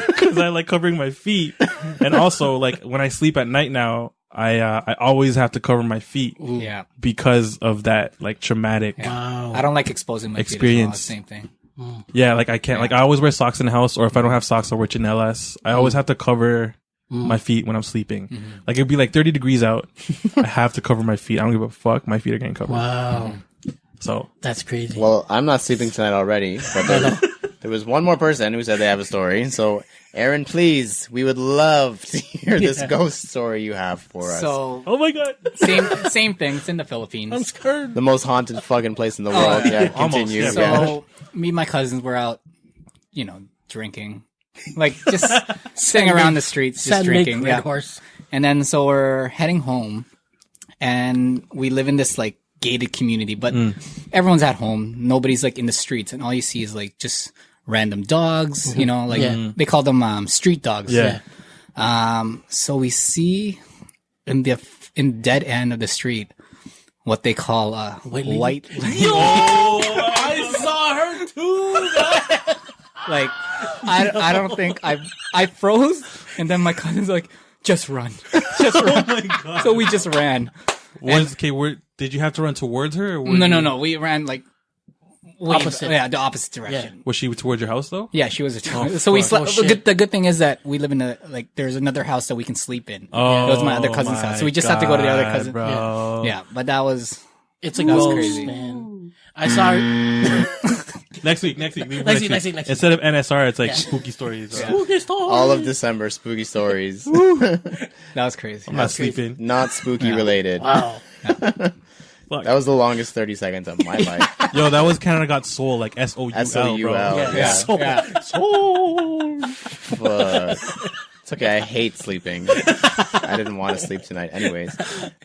because I like covering my feet, and also like when I sleep at night now, I always have to cover my feet. Yeah. Because of that like traumatic. Wow. I don't like exposing my Experience. feet as well. Same thing. Yeah, like I can't. Like I always wear socks in the house, or if I don't have socks, I'll wear Chinelas. I always have to cover my feet when I'm sleeping. Like it'd be like 30 degrees out. I have to cover my feet. I don't give a fuck. My feet are getting covered. Wow. So That's crazy. Well, I'm not sleeping tonight already, but there was one more person who said they have a story. So, Aaron, please, we would love to hear this ghost story you have for us. So oh my god, same thing. It's in the Philippines. I'm scared. The most haunted fucking place in the world. Yeah, Almost, continue. yeah. So me and my cousins were out, drinking, like just sitting around the streets, just drinking. Red horse. And then so we're heading home, and we live in this like gated community, but everyone's at home. Nobody's like in the streets, and all you see is like just random dogs. They call them street dogs. yeah. So we see in dead end of the street what they call white. Oh, I saw her too. Like I don't think I froze, and then my cousin's like, just run, just run. Oh my god. So we just ran. Did you have to run towards her? Or No. We ran like Opposite. Yeah, the opposite direction. Was she towards your house though? Yeah, she was. So we slept. shit. The good thing is that we live in there's another house that we can sleep in. Oh, it was my other cousin's house, so we just have to go to the other cousin. Bro. Yeah, but that was It's a That was ghost, crazy. man. I saw her. Next week. Next week. Instead of NSR, it's like Yeah. spooky stories. Spooky story. All of December, spooky stories. that was crazy. I'm not sleeping. Not spooky related. Wow. Fuck. That was the longest 30 seconds of my life. Yo, that was Canada Got Soul, like SOUL, SOUL. bro. Yeah. Soul. Fuck. It's okay. I hate sleeping. I didn't want to sleep tonight. Anyways,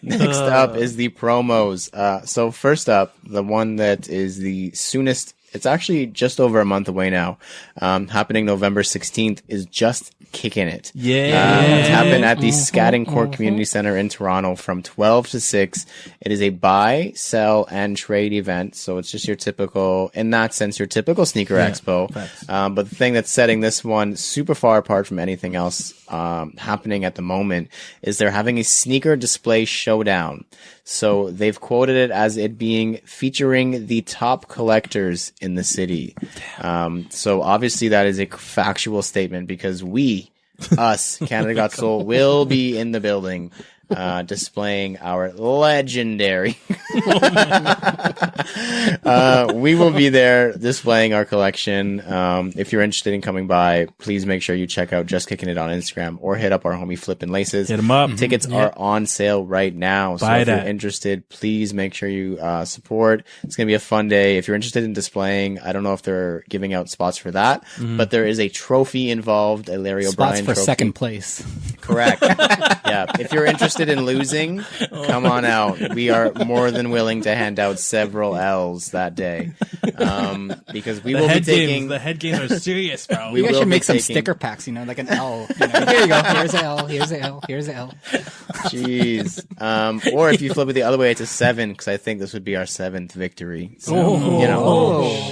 next up is the promos. So first up, the one that is the soonest, it's actually just over a month away now, happening November 16th, is Just Kicking It. Yeah. It's happened at the Scadencourt Community Center in Toronto from 12 to 6. It is a buy, sell, and trade event. So it's just your typical, in that sense, your typical sneaker expo. But the thing that's setting this one super far apart from anything else happening at the moment is they're having a sneaker display showdown. So they've quoted it as it being featuring the top collectors in the city. So obviously that is a factual statement because us, Canada Got Soul, will be in the building displaying our legendary. We will be there displaying our collection. If you're interested in coming by, please make sure you check out Just Kicking It on Instagram or hit up our homie Flippin' Laces. Hit 'em up. Tickets are on sale right now. So Buy if that. you're interested, please make sure you support. It's going to be a fun day. If you're interested in displaying, I don't know if they're giving out spots for that, but there is a trophy involved, a Larry spots O'Brien for trophy. second place. Correct. Yeah. If you're interested in losing, come on out. We are more than willing to hand out several L's that day. Because we will be taking. The head games are serious, bro. We You guys will should be make some taking- sticker packs, like an L. Here you go. Here's an L. Here's an L. Here's an L. Jeez. Or if you flip it the other way, it's a 7, because I think this would be our 7th victory. So,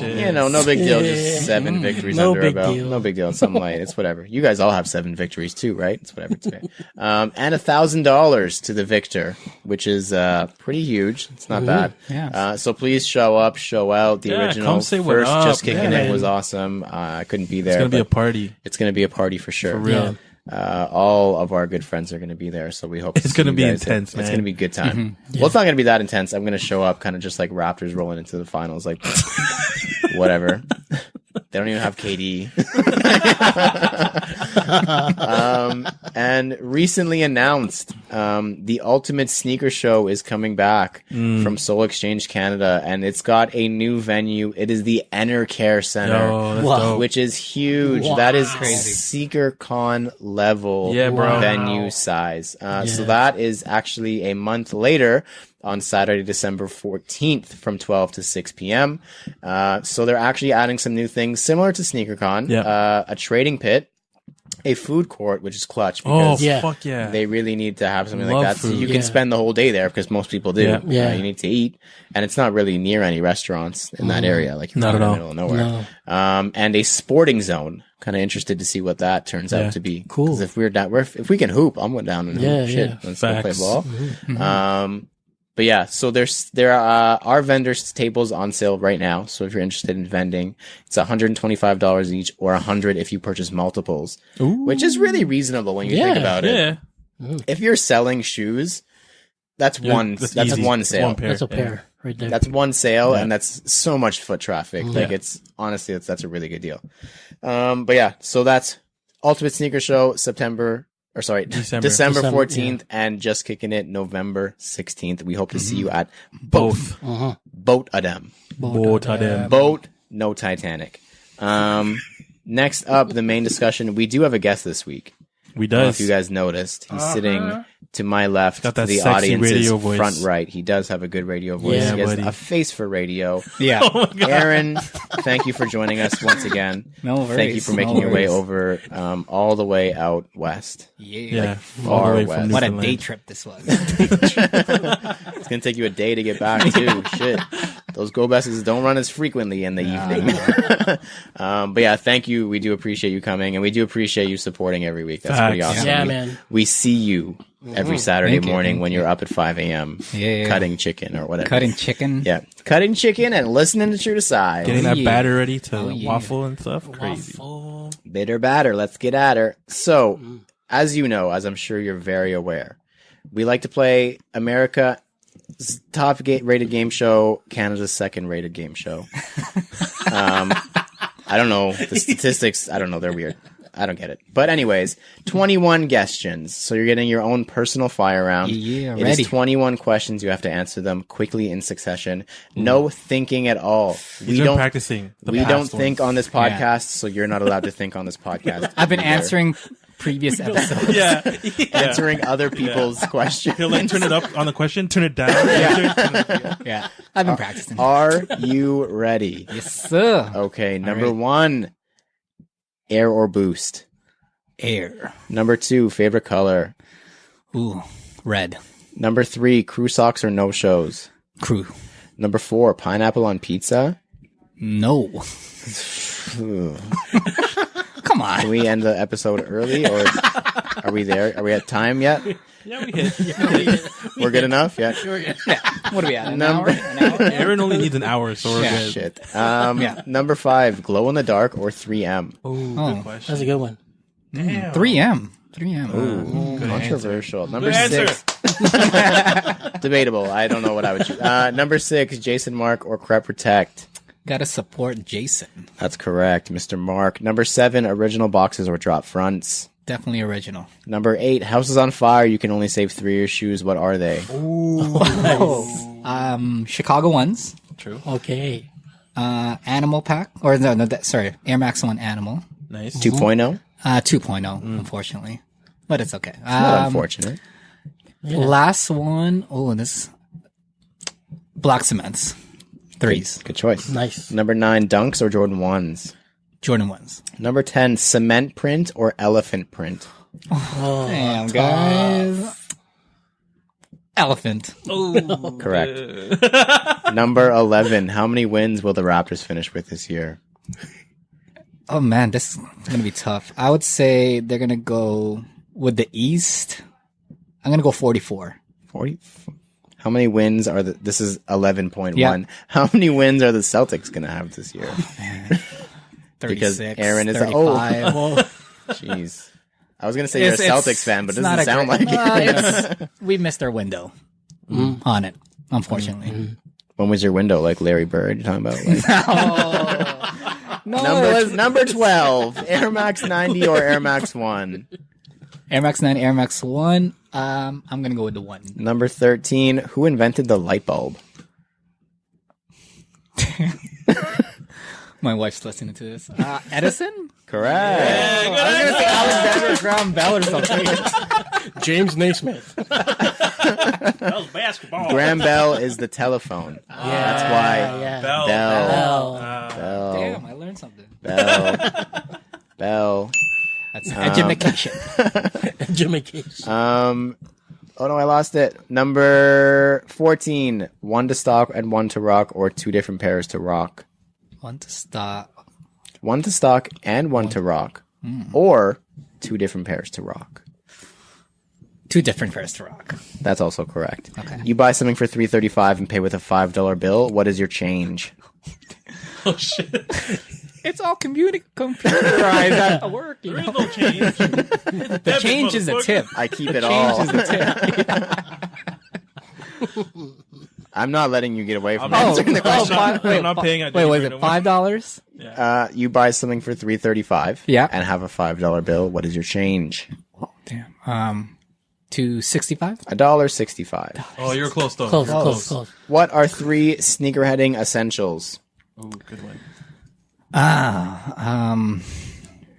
shit. no big deal. Just 7 victories No under our big belt. deal. No big deal. It's something light. It's whatever. You guys all have 7 victories too, right? It's whatever. It's fair. And $1,000 to the victor, which is pretty huge. It's not bad. Yeah. So please show up, show out. The Yeah, original come say what first up. Just Kicking Yeah, It man. was awesome. I couldn't be there. It's gonna be a but party. it's going to be a party for sure. For real. All of our good friends are going to be there, so we hope It's going to see be you guys. intense, It's man. going to be a good time. Well, it's not going to be that intense. I'm going to show up kind of just like Raptors rolling into the finals, like whatever. They don't even have KD. And recently announced, The Ultimate Sneaker Show is coming back from Soul Exchange Canada, and it's got a new venue. It is the Enercare Center, Yo, that's dope. which is huge. Wow. That is Crazy. SneakerCon level Yeah, bro. venue size. So that is actually a month later on Saturday, December 14th from 12 to 6 p.m. So they're actually adding some new things similar to SneakerCon. Yeah. A trading pit, a food court, which is clutch Oh, because Yeah. fuck yeah. they really need to have something Love like that. So food. you can Yeah. spend the whole day there because most people do. Yeah. Yeah. You need to eat. And it's not really near any restaurants in that area. Like, you're Not in at the all. middle of nowhere. And a sporting zone. Kind of interested to see what that turns out to be. Cool. 'Cause if if we can hoop, I'm going down and Yeah, hoop. Shit. yeah. Let's go play Facts. ball. But yeah, so there are vendors tables on sale right now. So if you're interested in vending, it's $125 each, or $100 if you purchase multiples, which is really reasonable when you think Yeah, about it. Yeah. If you're selling shoes, that's one That's that's easy. one It's sale. one pair. That's a pair right there. That's one sale, Yeah. and that's so much foot traffic. Like, it's honestly, that's a really good deal. But yeah, so that's Ultimate Sneaker Show December December, 14th, and Just Kicking It November 16th. We hope to see you at both. Both of them. Both of them. Boat, no Titanic. Next up, the main discussion. We do have a guest this week. We I don't know does. if you guys noticed. He's sitting to my left, Got that to the sexy audience's radio voice. front right. He does have a good radio voice. Yeah, he has buddy. a face for radio. Yeah. Oh my God. Aaron, thank you for joining us once again. No worries. Thank you for making No your way worries. over all the way out west. Yeah. far all the way west. from What a Newfoundland. day trip this was. It's gonna take you a day to get back too. Shit, those go buses don't run as frequently in the evening. But yeah, thank you. We do appreciate you coming, and we do appreciate you supporting every week. That's pretty Facts. awesome. Yeah, we, man. we see you every Saturday Thank you, morning thank when you're up at 5 a.m. Yeah. cutting chicken or whatever. Cutting chicken. Yeah, cutting chicken and listening to True to Size. Getting that yeah. batter ready to yeah. waffle and stuff. Crazy. Bitter batter. Let's get at her. So, as you know, as I'm sure you're very aware, we like to play America's top rated game show, Canada's second rated game show. I don't know the statistics. I don't know. They're weird. I don't get it. But anyways, 21 questions. So you're getting your own personal fire round. Yeah, It ready. is 21 questions. You have to answer them quickly in succession. No thinking at all. He's been practicing. We don't think on this podcast, so you're not allowed to think on this podcast. I've been either. answering previous episodes. Yeah. Answering other people's questions. He'll like turn it up on the question, turn it down. Yeah. I've been practicing. Are you ready? Yes, sir. Okay, number right. 1, air or boost. Air. Number 2, favorite color. Ooh, red. Number 3, crew socks or no shows. Crew. Number 4, pineapple on pizza. No. Ooh. Come on. Can we end the episode early, or are we there? Are we at time yet? Yeah, we hit. We're good enough? Yeah. What are we at? An Number- hour? An hour? Aaron only needs an hour, so we're Yeah. good. Shit. Yeah. Number 5, glow in the dark or 3M. Oh, Oh. good question. That's a good one. 3M. 3M. Good Controversial. Number Good answer. 6, debatable. I don't know what I would choose. Number 6, Jason Mark or Crep Protect. Gotta support Jason. That's correct, Mr. Mark. Number 7, original boxes or drop fronts. Definitely original. Number 8, house is on fire. You can only save 3 of your shoes. What are they? Chicago ones. True. Okay. Animal pack. Or sorry. Air Max 1 Animal. Nice. 2.0? 2.0, unfortunately. But it's okay. Not unfortunate. Last one. Oh, this. Black Cements. 3s. Good choice. Nice. Number 9, Dunks or Jordan 1s. Jordan 1s. Number 10, cement print or elephant print. Oh, Damn, guys. Elephant. Correct. Number 11, how many wins will the Raptors finish with this year? Oh, man, this is going to be tough. I would say they're going to go with the East. I'm going to go 44. 40? How many wins are this is 11.1. Yeah. How many wins are the Celtics going to have this year? 36, Because Aaron is 35. Jeez. I was going to say you're a Celtics fan, but it it's not doesn't sound great- like it. we missed our window on it, unfortunately. When was your window? Like Larry Bird? You're talking about? Like, No, number 12, Air Max 90 or Air Max 1? Air Max 9, Air Max 1. I'm gonna go with the 1. Number 13. Who invented the light bulb? My wife's listening to this. Edison? Correct. I was gonna say Alexander Graham Bell or something. James Naismith. That was basketball. Graham Bell is the telephone. That's why. Yeah. Bell. Bell. Oh. Bell. Damn, I learned something. Bell. Bell. That's education. Jimmy Case. Oh no, I lost it. Number 14. 1 to stock and 1 to rock, or 2 different pairs to rock. 1 to stop. 1 to stock and 1 to rock, or 2 different pairs to rock. 2 different pairs to rock. That's also correct. Okay. You buy something for $3.35 and pay with a $5 bill. What is your change? Oh shit. It's all computerized at work. You There is know? no change. The change is a tip. I keep it all. Change is the tip. I'm not letting you get away from I'm answering the question. I'm not paying attention. Wait, was it $5? You buy something for $3.35 Yeah. and have a $5 bill. What is your change? Damn. $2.65? $1.65. Oh, you're close though. Close. What are 3 sneakerheading essentials? Ooh, good one.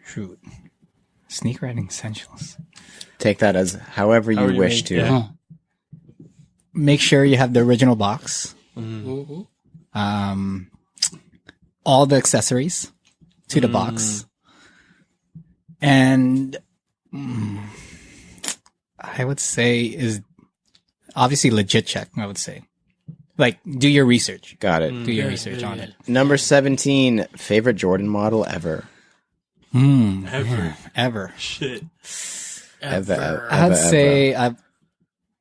Shoot. Sneakerheading essentials. Take that as however you However you wish make- to. yeah. Make sure you have the original box. All the accessories to the box. And I would say is obviously legit check, I would say. Like, do your research. Got it. Do your research on it. Number 17, favorite Jordan model ever. Ever. Shit. Ever. I'd say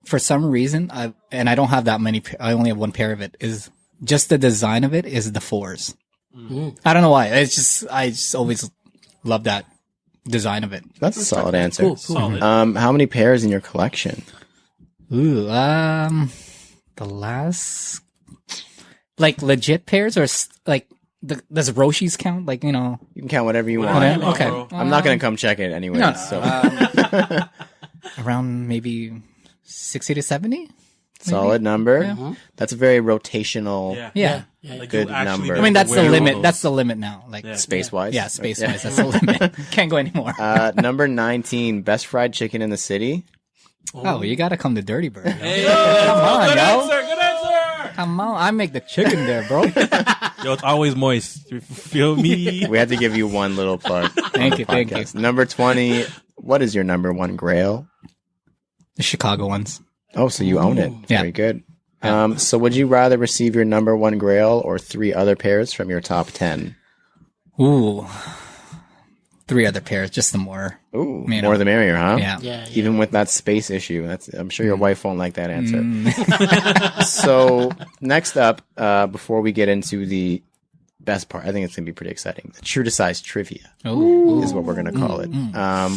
for some reason, and I don't have that many, I only have 1 pair of it, is just the design of it is the 4s. I don't know why. I just always love that design of it. That's a solid answer. Cool. Solid. How many pairs in your collection? Ooh, the last, like legit pairs or like, does Roshi's count? Like, you know. You can count whatever you want. Okay. No, Okay. bro. I'm not going to come check it anyway. No, So around maybe 60 to 70? solid number. Yeah. That's a very rotational Yeah. Like Good you actually number. be I mean, that's the aware of limit. those. That's the limit now. Like, Yeah. space wise. yeah, space wise. That's the limit. Can't go anymore. Number 19, best fried chicken in the city. Oh, you gotta come to Dirty Bird. Hey, Come on, good yo. answer. Good answer. Come on, I make the chicken there, bro. Yo, it's always moist. You feel me? We had to give you one little plug. Thank you, thank you. Podcast. Number 20, what is your number 1 grail? The Chicago ones. Oh, so you own it. Yeah. Very good. So would you rather receive your number 1 grail or 3 other pairs from your top 10? Ooh. 3 other pairs, just the more. Ooh, You know. more the merrier, huh? Yeah. Yeah. Even with that space issue, I'm sure your wife won't like that answer. So next up, before we get into the best part, I think it's gonna be pretty exciting. The true to size trivia Ooh. is what we're gonna call it.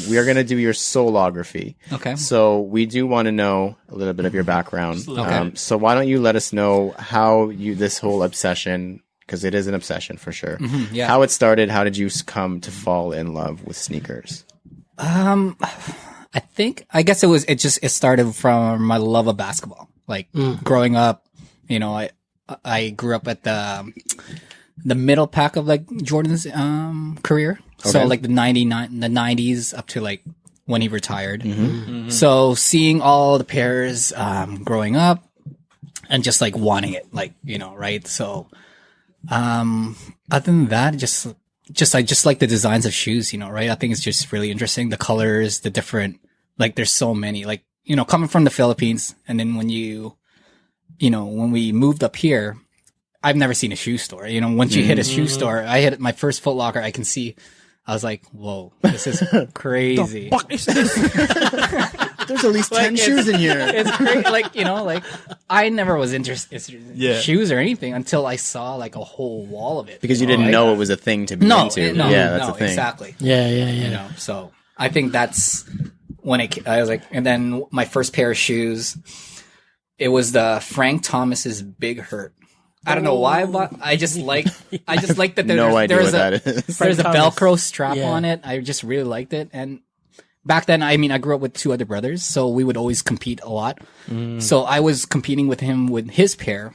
We are gonna do your soulography. Okay. So we do want to know a little bit of your background. Okay. So why don't you let us know how this whole obsession, because it is an obsession for sure. yeah. How it started. How did you come to fall in love with sneakers? I guess it started from my love of basketball. Like growing up, you know, I grew up at the middle pack of like Jordan's career. So like the 90s up to like when he retired. So seeing all the pairs growing up and just like wanting it, like, you know, right? So other than that, I just like the designs of shoes, you know, right? I think it's just really interesting. The colors, the different, like there's so many, like, you know, coming from the Philippines. And then when when we moved up here, I've never seen a shoe store. You know, once you hit a shoe store, I hit my first Foot Locker, I was like, whoa, this is crazy. There's at least 10 shoes in here. It's great. Like, you know, like I never was interested in shoes or anything until I saw like a whole wall of it. Because you didn't know it was a thing to be into. Yeah, that's the thing. Exactly. Yeah. You know, so I think that's when I was like, and then my first pair of shoes, it was the Frank Thomas's Big Hurt. I don't know why, but I just like that No idea what that is. there's a Thomas. Velcro strap Yeah. on it. I just really liked it. And back then, I mean, I grew up with two other brothers, so we would always compete a lot. So I was competing with him with his pair.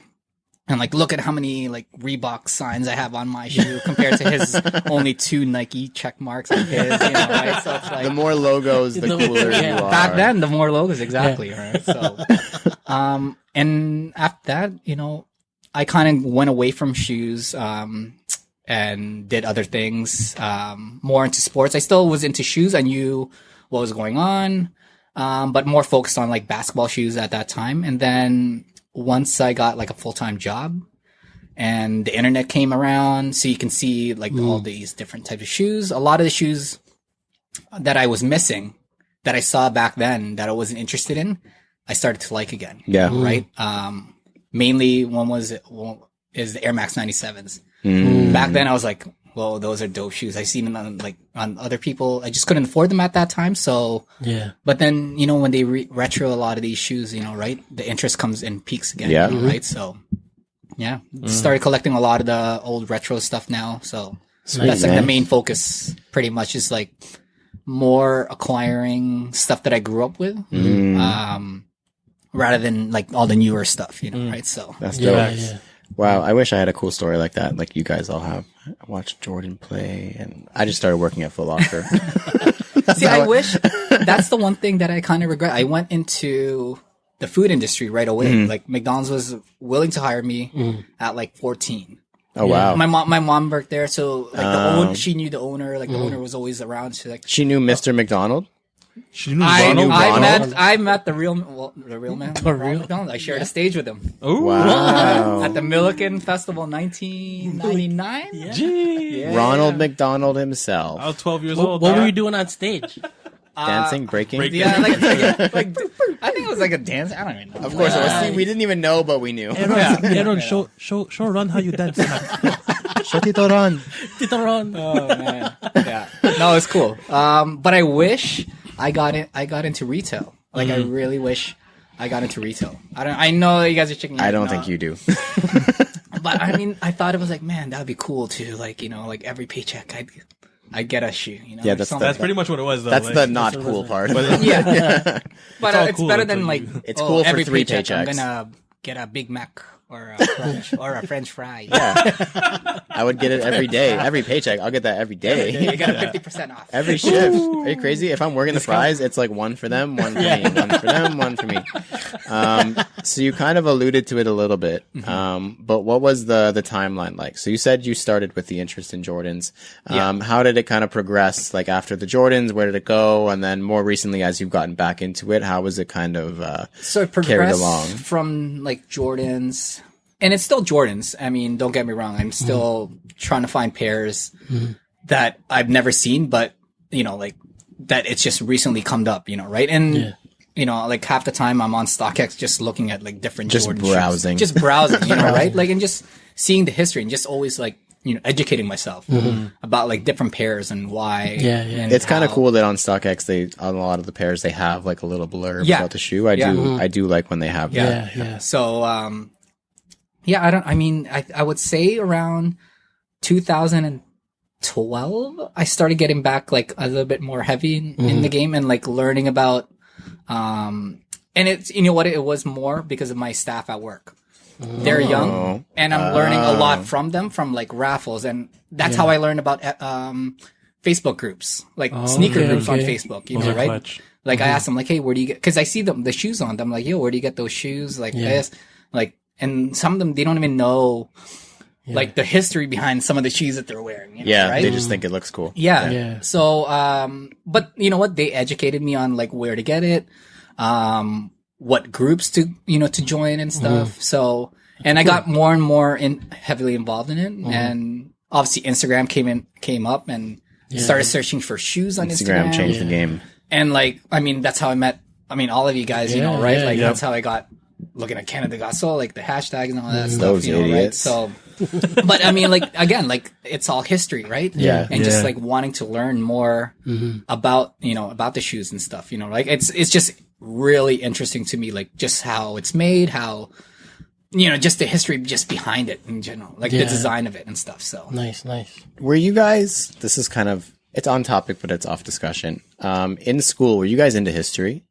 And like, look at how many like Reebok signs I have on my shoe compared to his only 2 Nike check marks on his, right? So it's like The more logos, the cooler you are. back then, the more logos, exactly, right? So, and after that, I kind of went away from shoes, and did other things, more into sports. I still was into shoes. I knew what was going on, but more focused on like basketball shoes at that time. And then once I got like a full-time job and the internet came around, so you can see like all these different types of shoes. A lot of the shoes that I was missing that I saw back then that I wasn't interested in, I started to like again. Yeah. Right. Mainly is the Air Max 97s. Back then I was like, well, those are dope shoes. I seen them on other people. I just couldn't afford them at that time. So, but then, when they retro a lot of these shoes, right, the interest comes in peaks again. Yeah. Right. So, yeah, started collecting a lot of the old retro stuff now. So that's like the main focus pretty much is like more acquiring stuff that I grew up with, rather than like all the newer stuff, right? So That's dope. Yeah. Wow, I wish I had a cool story like that, like you guys all have. I watched Jordan play, and I just started working at Foot Locker. See, I wish that's the one thing that I kind of regret. I went into the food industry right away. Like McDonald's was willing to hire me at like 14. Oh wow! My mom worked there, so like she knew the owner. Like the owner was always around. She knew Mr. McDonald. She knew I Ronald. met the real man. The real McDonald. I shared a stage with him Ooh. Wow! at the Milliken Festival, 1999. Gee. Ronald McDonald himself, I was 12 years What, old. what were you doing on stage? dancing, breaking. Yeah, like I think it was like a dance. I don't even know. Of course, it was. See, we didn't even know, but we knew. Aaron, show Ron how you dance. Show Tito Ron. Tito Ron. Oh man, yeah. No, it's cool. But I wish I got into retail. Like I really wish I got into retail. I know you guys are checking. I don't think you do. But I mean, I thought it was like, man, that'd be cool too. Like like every paycheck, I'd get a shoe. Yeah, or that's something. That's pretty much what it was, though. That's like, the not cool part. Yeah. But all it's cool better until than like It's cool for every 3 paycheck I'm paychecks. gonna get a Big Mac or a French or a French fry. Yeah. I would get it every day. Every paycheck, I'll get that every day. You get a 50% off. Every shift. Are you crazy? If I'm working the fries, it's like one for them, one for me, one for them, one for me. So you kind of alluded to it a little bit. But what was the timeline like? So you said you started with the interest in Jordans. How did it kind of progress? Like after the Jordans, where did it go? And then more recently, as you've gotten back into it, how was it kind of So it carried progressed along? from like Jordans, and it's still Jordans. I mean, don't get me wrong. I'm still trying to find pairs that I've never seen, but like that it's just recently come up, right? And like half the time I'm on StockX just looking at like different Just Jordan browsing. shoes. Just browsing, right? Like, and just seeing the history and just always like, educating myself about like different pairs and why. And It's kind of how. cool that on StockX, on a lot of the pairs, they have like a little blurb Yeah. about the shoe. I do like when they have that. Yeah. So, I would say around 2012, I started getting back like a little bit more heavy in the game and like learning about, and it's, it was more because of my staff at work. They're young and I'm learning a lot from them, from like raffles. And that's how I learned about, Facebook groups, like sneaker groups on Facebook, right? Clutch. Like I asked them like, hey, where do you get, cause I see the shoes on them. Like, yo, where do you get those shoes? Like this, like, and some of them, they don't even know like the history behind some of the shoes that they're wearing. Right? They just think it looks cool. Yeah. So, but you know what? They educated me on like where to get it, what groups to, to join and stuff. So, and I got more and more heavily involved in it. And obviously Instagram came up and started searching for shoes on Instagram. Instagram changed the game. And like, I mean, that's how I met, all of you guys, right? Like that's how I got looking at Canada Got Sold, like the hashtags and all that stuff, Those right? idiots. So, but I mean, like, again, like it's all history, right? Yeah. And just like wanting to learn more about, about the shoes and stuff, like it's just really interesting to me, like just how it's made, how, just the history just behind it in general, like the design of it and stuff. So Nice. Were you guys, this is kind of it's on topic, but it's off discussion. In school, were you guys into history?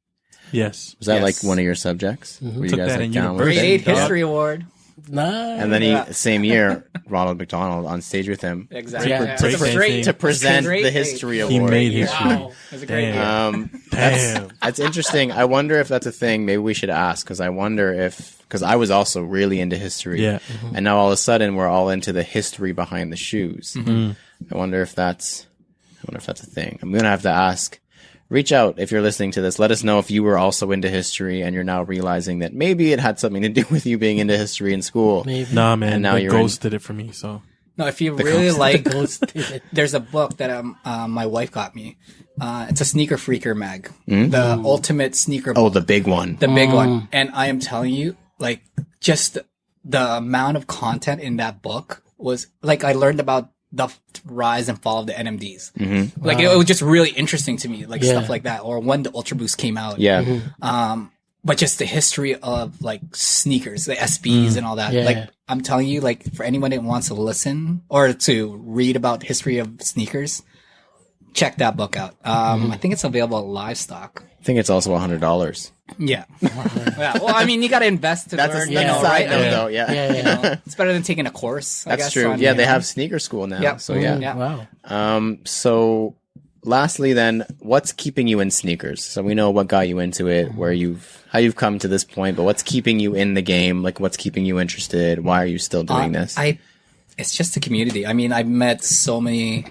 Yes. Was that Yes. like one of your subjects? Were you Took guys that like in down with Grade university. it? 8 history award. Nice. And then same year, Ronald McDonald on stage with him Exactly. Yeah. It's a Breakdancing. straight- to present Great the day. history He award. made history. Wow. It was a great Damn. year. Damn. That's interesting. I wonder if that's a thing. Maybe we should ask, because I wonder if, because I was also really into history. Yeah. And now all of a sudden we're all into the history behind the shoes. Mm-hmm. I wonder if that's a thing. I'm going to have to ask. Reach out if you're listening to this. Let us know if you were also into history and you're now realizing that maybe it had something to do with you being into history in school. Maybe. Nah, man. And now The you're in- ghost did it for me. So No, if you really like, Ghost did it. there's a book that my wife got me. It's a Sneaker Freaker mag, the ultimate sneaker Oh, book, the big one. the big one. And I am telling you, like, just the amount of content in that book was like I learned about the rise and fall of the NMDs. Like it was just really interesting to me, like Yeah. stuff like that, or when the Ultra Boost came out. Yeah. But just the history of like sneakers, the SBs and all that. Yeah. Like I'm telling you, like for anyone that wants to listen or to read about the history of sneakers, check that book out. I think it's available at Livestock. I think it's also $100. Yeah. Yeah. Well, I mean, you got to invest to That's learn. a You know, side right? note, I mean, though. Yeah. Yeah, you know, it's better than taking a course. I That's guess, true. on, Yeah, you they know. have sneaker school now. Yep. So yeah. Yeah. Wow. So lastly then, what's keeping you in sneakers? So we know what got you into it, how you've come to this point, but what's keeping you in the game? Like what's keeping you interested? Why are you still doing this? It's just the community. I mean, I've met so many,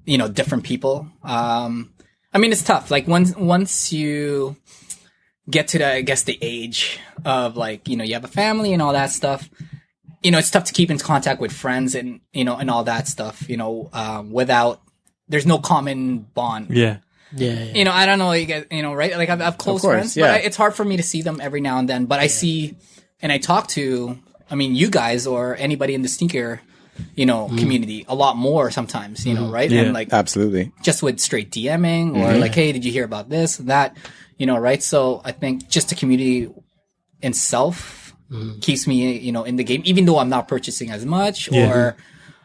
different people. I mean, it's tough. Like once you get to the age of like, you have a family and all that stuff, it's tough to keep in contact with friends and, and all that stuff, without, there's no common bond. yeah. Yeah. I don't know, you guys, right? Like I've close course, friends, yeah. but it's hard for me to see them every now and then. But I see, and I talk to, you guys or anybody in the sneaker, community a lot more sometimes, right? Yeah. And like Absolutely. just with straight DMing or like, hey, did you hear about this, that, right? So I think just the community itself keeps me, in the game, even though I'm not purchasing as much or,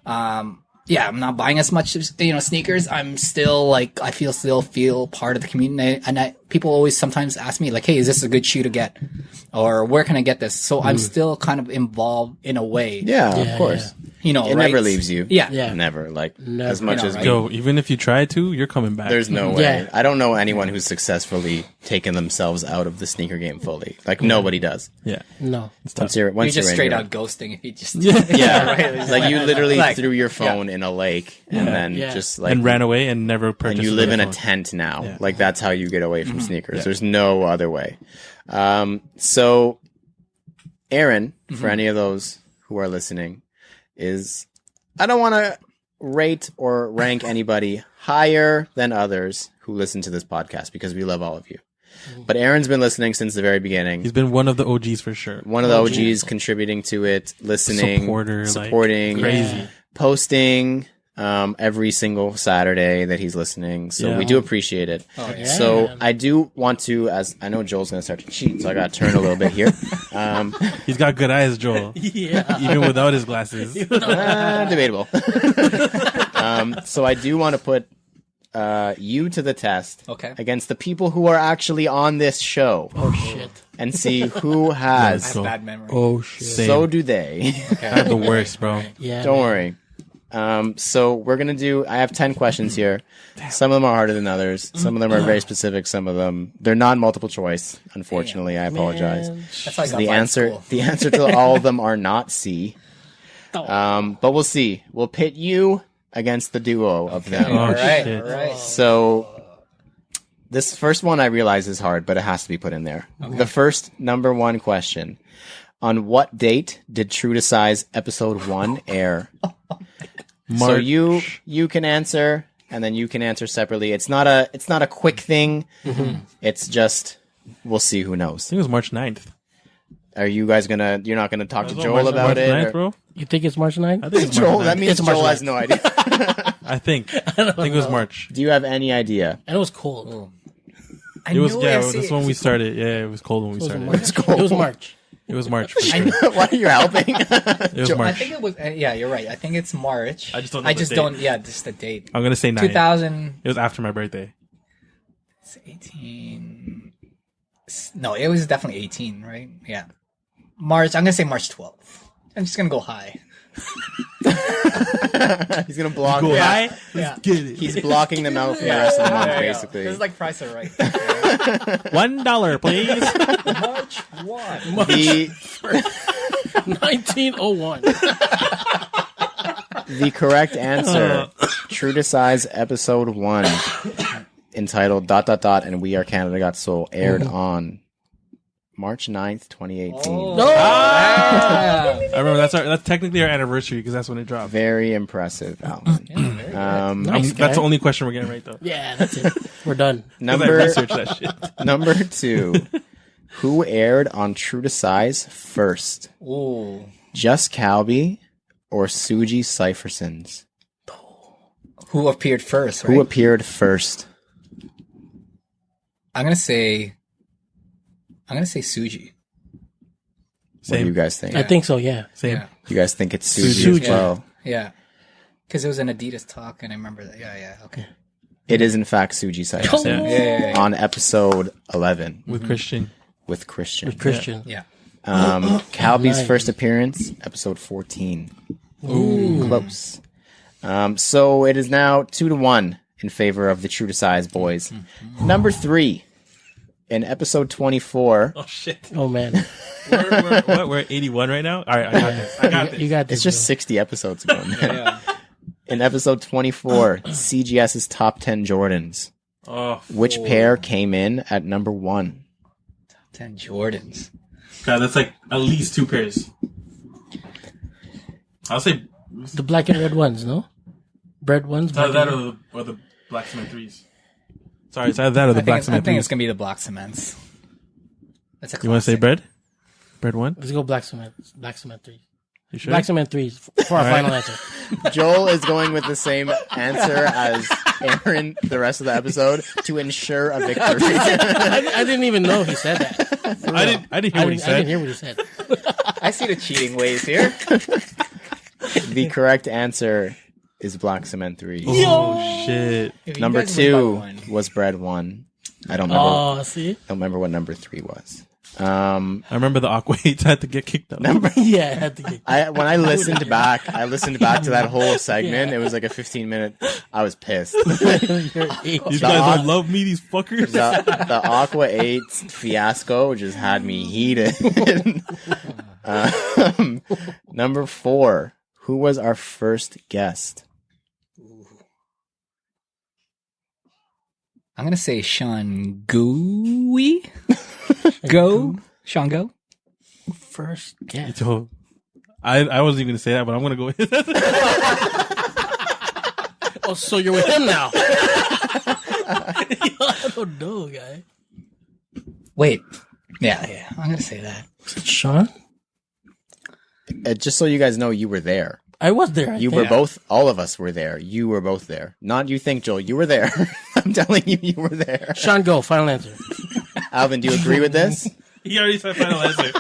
I'm not buying as much, sneakers. I'm still like, I still feel part of the community. And people always sometimes ask me like, hey, is this a good shoe to get? Or where can I get this? So I'm still kind of involved in a way. Yeah, Yeah, of course. It It never leaves you. Yeah. Yeah. Never. Like Never. as much as right? we Yo, even if you try to, you're coming back. there's no way. Yeah. I don't know anyone who's successfully taken themselves out of the sneaker game fully. Like nobody does. yeah. No. Once you're You're just in, straight you're out ghosting if you just Yeah, right? It's like you literally like- threw your phone in a lake and then Yeah. just like And ran away and never purchased. and you live in a phone. tent now. Yeah. Like that's how you get away from sneakers. There's no other way. So Aaron, for any of those who are listening, I don't want to rate or rank anybody higher than others who listen to this podcast because we love all of you. But Aaron's been listening since the very beginning. He's been one of the OGs for sure. One of the OGs contributing to it, listening, Supporter, like, supporting, crazy. posting every single Saturday that he's listening. So Yeah. we do appreciate it. Oh, yeah. So I do want to, as I know Joel's going to start to cheat, so I got to turn a little bit here. He's got good eyes, Joel. Yeah. Even without his glasses. Debatable. So I do want to put you to the test Okay. against the people who are actually on this show Oh shit. and see who has. I have bad memory. Oh shit. So do they. I have the worst, bro. Yeah. Don't worry. So we're going to I have 10 questions here. Some of them are harder than others. Some of them are very specific. Some of them, they're non-multiple choice. Unfortunately, I apologize. Man. That's how I got The by in answer, school. the answer to all of them are not C. But we'll see. We'll pit you against the duo of them. Oh, All right. shit. All right. So this first one I realize is hard, but it has to be put in there. The first number one question. On what date did True to Size episode 1 air? So March. you can answer and then you can answer separately. It's not a quick thing. It's just we'll see who I knows. think it was March 9th. Are you guys you're not gonna talk to Was it Joel March about it? 9th, or- bro? You think it's March 9th? I think it's Joel, March 9th. that means It's March Joel 9th. has no idea. I think. I think it was March. Do you have any idea? And it was cold. I It was knew yeah. I see That's it. when we started. Yeah, it was cold when we It was started. March. It was March. It was March. For sure. Why are you helping? It was I March. think it was. Yeah, you're right. I think it's March. I just don't know the date. Yeah, just the date. I'm gonna say 9. 2000. It was after my birthday. It's 18. No, it was definitely 18, right? Yeah. March. I'm gonna say March 12th. I'm just gonna go high. He's gonna block. Go high. Yeah. Get it. He's blocking them out for the rest of the month, basically. This is like Price is Right. $1, please. March 1. The 1901. the correct answer, True to Size episode 1, entitled ... and We Are Canada Got Soul, aired on March 9th, 2018. No. I remember that's technically our anniversary because that's when it dropped. Very impressive, Alvin. Nice, That's the guy. only question we're getting right though. Yeah, that's it. We're done. 'Cause I Number researched that shit. number 2. Who aired on True to Size first? Ooh. Just Calby or Suji Cyphersons? Who appeared first, right? Who appeared first? I'm gonna say Suji. What do you Same. guys think? I think so. Yeah. Same. Yeah. You guys think it's Suji, Suji. as well? Yeah. Because it was an Adidas talk, and I remember that. Yeah. Okay. It is in fact Suji Cypherson Yeah. Yeah. on episode 11 With Christian. with Christian. Christian. Yeah. Calby's Nice. first appearance, episode 14. Close. So it is now 2-1 in favor of the True to Size boys. Number 3, in episode 24, Oh shit. Oh man, We're at 81 right now. All right, I got this. I got this. you got this. it's just 60 episodes ago. Man. In episode 24, CGS's top 10 Jordans. Oh, Which pair came in at number 1? 10 Jordans. God, that's like at least 2 pairs. I'll say the black and red ones. No, red ones. it's either black that and or the black cement 3s. Sorry, it's either that or the black I cement think it's 3s. gonna be the Black Cements. That's a You want to say classic. bread? Bread 1? Let's go black cement. Black cement 3. You sure? Black cement 3s for our final answer. Joel is going with the same answer as Aaron the rest of the episode to ensure a victory. I didn't even know he said that. I didn't hear what he I didn't said. hear what he said. I see the cheating ways here. The correct answer is Black Cement 3. Oh shit. If you Number guys win by 2 one. was Bread 1. I don't remember. Oh, see? Don't remember what number 3 was. I remember the Aqua 8 had to get kicked out. Yeah, I had to get. When I listened back to that whole segment. It was like a 15-minute. I was pissed. These guys don't love me, these fuckers. The Aqua 8 fiasco just had me heated. Number 4. Who was our first guest? I'm gonna say Sean Gooey. Sean Go. First guess. So, I wasn't even gonna say that, but I'm gonna go with it. Oh, so you're with him now? I don't know, guy. Wait. Yeah. I'm gonna say that. Was it Sean? Just so you guys know, you were there. I was there. I You think. were both. All of us were there. You were both there. Not you think, Joel. You were there. I'm telling you, you were there. Sean, go. Final answer. Alvin, do you agree with this? He already said final answer.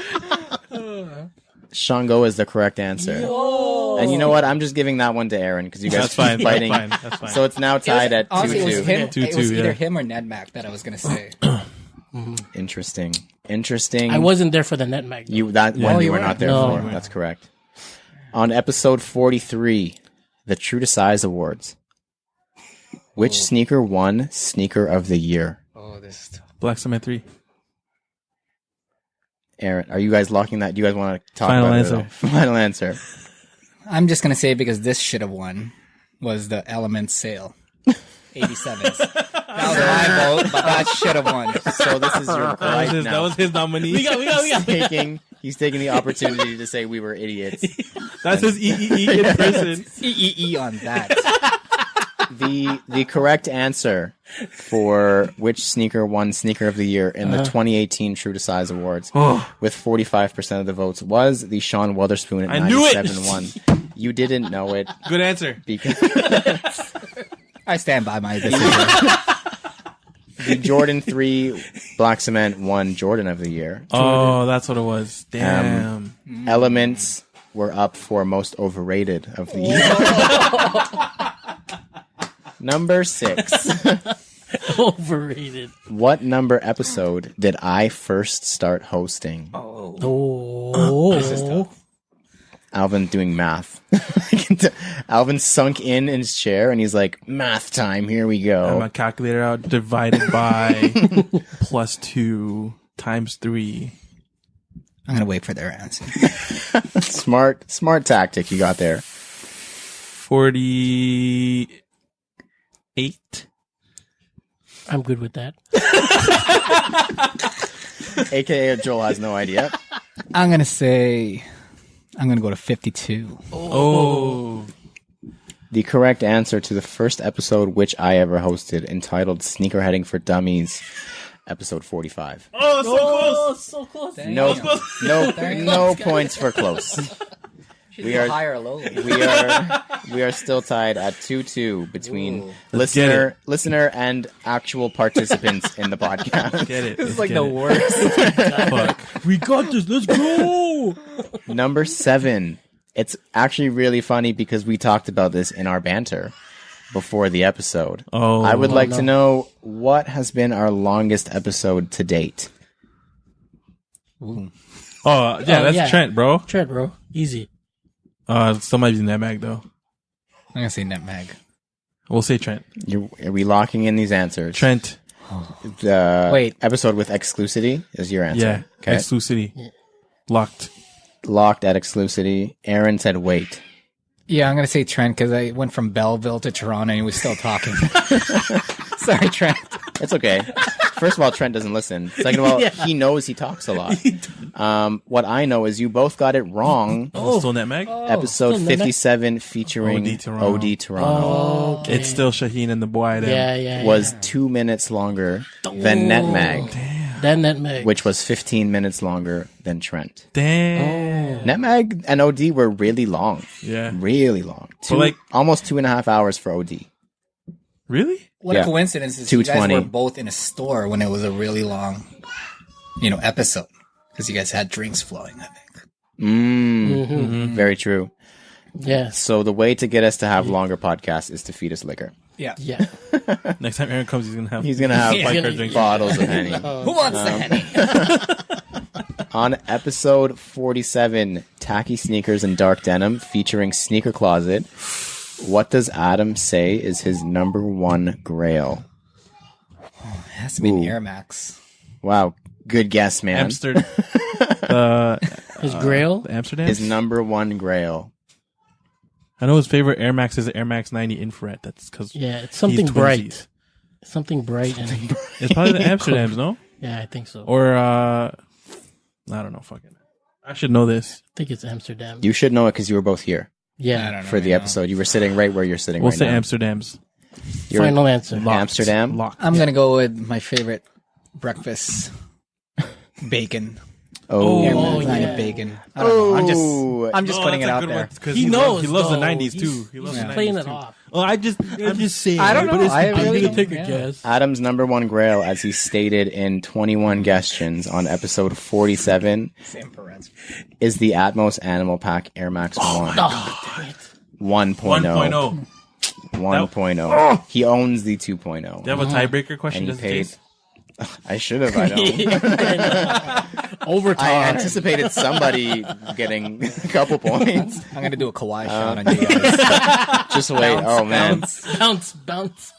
Shango is the correct answer. And you know what? I'm just giving that one to Aaron because you guys That's fine. keep fighting. That's fine. So it's now tied at Honestly, it was 2-2. him. 2-2, It was either yeah. him or Ned Mac that I was gonna say. Interesting. I wasn't there for the net mag. You that one you you were weren't? not there No. for. That's correct. On episode 43, the True to Size Awards. Which sneaker won Sneaker of the Year? Oh, this is tough. Black Cement 3. Aaron, are you guys locking that? Do you guys want to talk Final about answer. it? at all? Final answer. I'm just gonna say because this should have won was the Element Sale. 87s. That was my vote, but that should have won. So this is your right That now. was his nominee. We got. He's taking the opportunity to say we were idiots. That's his EEE in person. EEE on that. The correct answer for which sneaker won Sneaker of the Year in the 2018 True to Size Awards with 45% of the votes was the Sean Wotherspoon at I knew it! 97-1. You didn't know it Good answer. because I stand by my decision. the Jordan 3 Black Cement won Jordan of the Year. Oh, that's what it was. Damn. Elements were up for most overrated of the year. Number 6. Overrated. What number episode did I first start hosting? Oh. Alvin doing math. Alvin sunk in his chair and he's like, math time, here we I'm go. a calculator out divided by +2 times 3. I'm gonna wait for their answer. Smart tactic you got there. 48. I'm good with that. AKA Joel has no idea. I'm gonna go to 52. Oh. The correct answer to the first episode which I ever hosted, entitled Sneakerheading for Dummies, episode 45. Oh, so close. So close. No points for close. We are higher or low. we are still tied at 2-2 between Let's get listener and actual participants in the podcast. Get it. This is like the worst. Fuck. We got this. Let's go. Number 7. It's actually really funny because we talked about this in our banter before the episode. Oh. I would like to know what has been our longest episode to date. Oh, yeah, that's yeah. Trent, bro. Trent, bro. Easy. Somebody's in that bag, though. I'm gonna say Netmag. We'll say Trent. Are we locking in these answers? Trent. The Wait. episode with exclusivity is your answer. Yeah. Okay. Exclusivity. Locked. Locked at exclusivity. Aaron said wait. Yeah, I'm gonna say Trent because I went from Belleville to Toronto and he was still talking. Sorry, Trent. It's okay. First of all, Trent doesn't listen. Second of all, he knows he talks a lot. What I know is you both got it wrong. Oh, still Netmag? Episode still 57 featuring OD Toronto. OD Toronto Okay. It's still Shaheen and the boy. Then. Yeah. was 2 minutes longer than Netmag, Then Netmag. which was 15 minutes longer than Trent. Damn. Netmag and OD were really long. Yeah. Really long. Almost 2.5 hours for OD. Really? What Yeah. a coincidence is you guys 220. were both in a store when it was a really long, episode because you guys had drinks flowing. I think. Very true. Yes. So the way to get us to have longer podcasts is to feed us liquor. Yeah. Yeah. Next time Aaron comes, he's gonna have. He's gonna have He's gonna- like bottles of Henny. Who wants that? On episode 47, Tacky Sneakers and Dark Denim, featuring Sneaker Closet, what does Adam say is his number 1 grail? It has to be an Air Max. Wow, good guess, man. Amsterdam. His Grail. Amsterdam. His number 1 grail. I know his favorite Air Max is the Air Max 90 Infrared. That's because Yeah, it's something bright. Something bright. And, It's probably the Amsterdams, no? yeah, I think so. Or I don't know. Fucking. I should know this. I think it's Amsterdam. You should know it because you were both here I Yeah. don't know. for the right now. episode. You were sitting right where you're sitting We'll right say now. Amsterdams. You're Final answer. Locked. Amsterdam? Locked. I'm gonna go with my favorite breakfast, bacon. Oh, Air Oh, Max 90 yeah. bacon. I don't know. Oh. I'm just putting it out there. He knows, He loves the though. 90s He's- too. He loves He's the 90s playing it too. off. Oh, I'm just saying. I don't know. But it's I the really beginning. don't- Take a Yeah. guess. Adam's number 1 grail, as he stated in 21 Questions on episode 47, Sam Perez. is the Atmos Animal Pack Air Max 1. Oh, 1.0. 1.0. 1.0. He owns the 2.0. Do you have a tiebreaker question? And he just in paid. case? I should have. I don't. overtime. I anticipated somebody getting a couple points. I'm gonna do a Kawhi shot on you guys. Just wait. Oh man. bounce.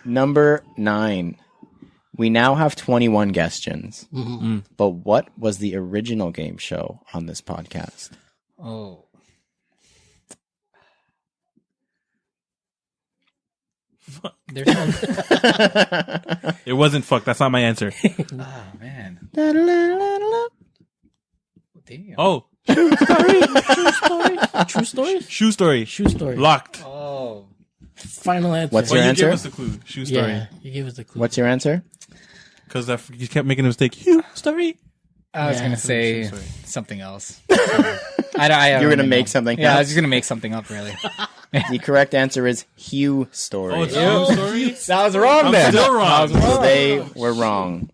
Number 9. We now have 21 questions. But what was the original game show on this podcast? Oh. There's no. It wasn't fuck. That's not my answer. Oh man. Damn. Oh, True story. shoe story. True story. Locked. Oh. Final answer. What's Well, your you answer? gave us the clue. Shoe story. Yeah, you gave us the clue. Uh, What's your answer? Because you kept making a mistake. Shoe story. I was Yeah. gonna say Sorry. something else. I You're don't gonna even make know. something Yeah, I up? was just gonna make something up. Really. The correct answer is Hugh Story. Oh, it's Hugh Story? That was wrong then. Still wrong. So they were wrong.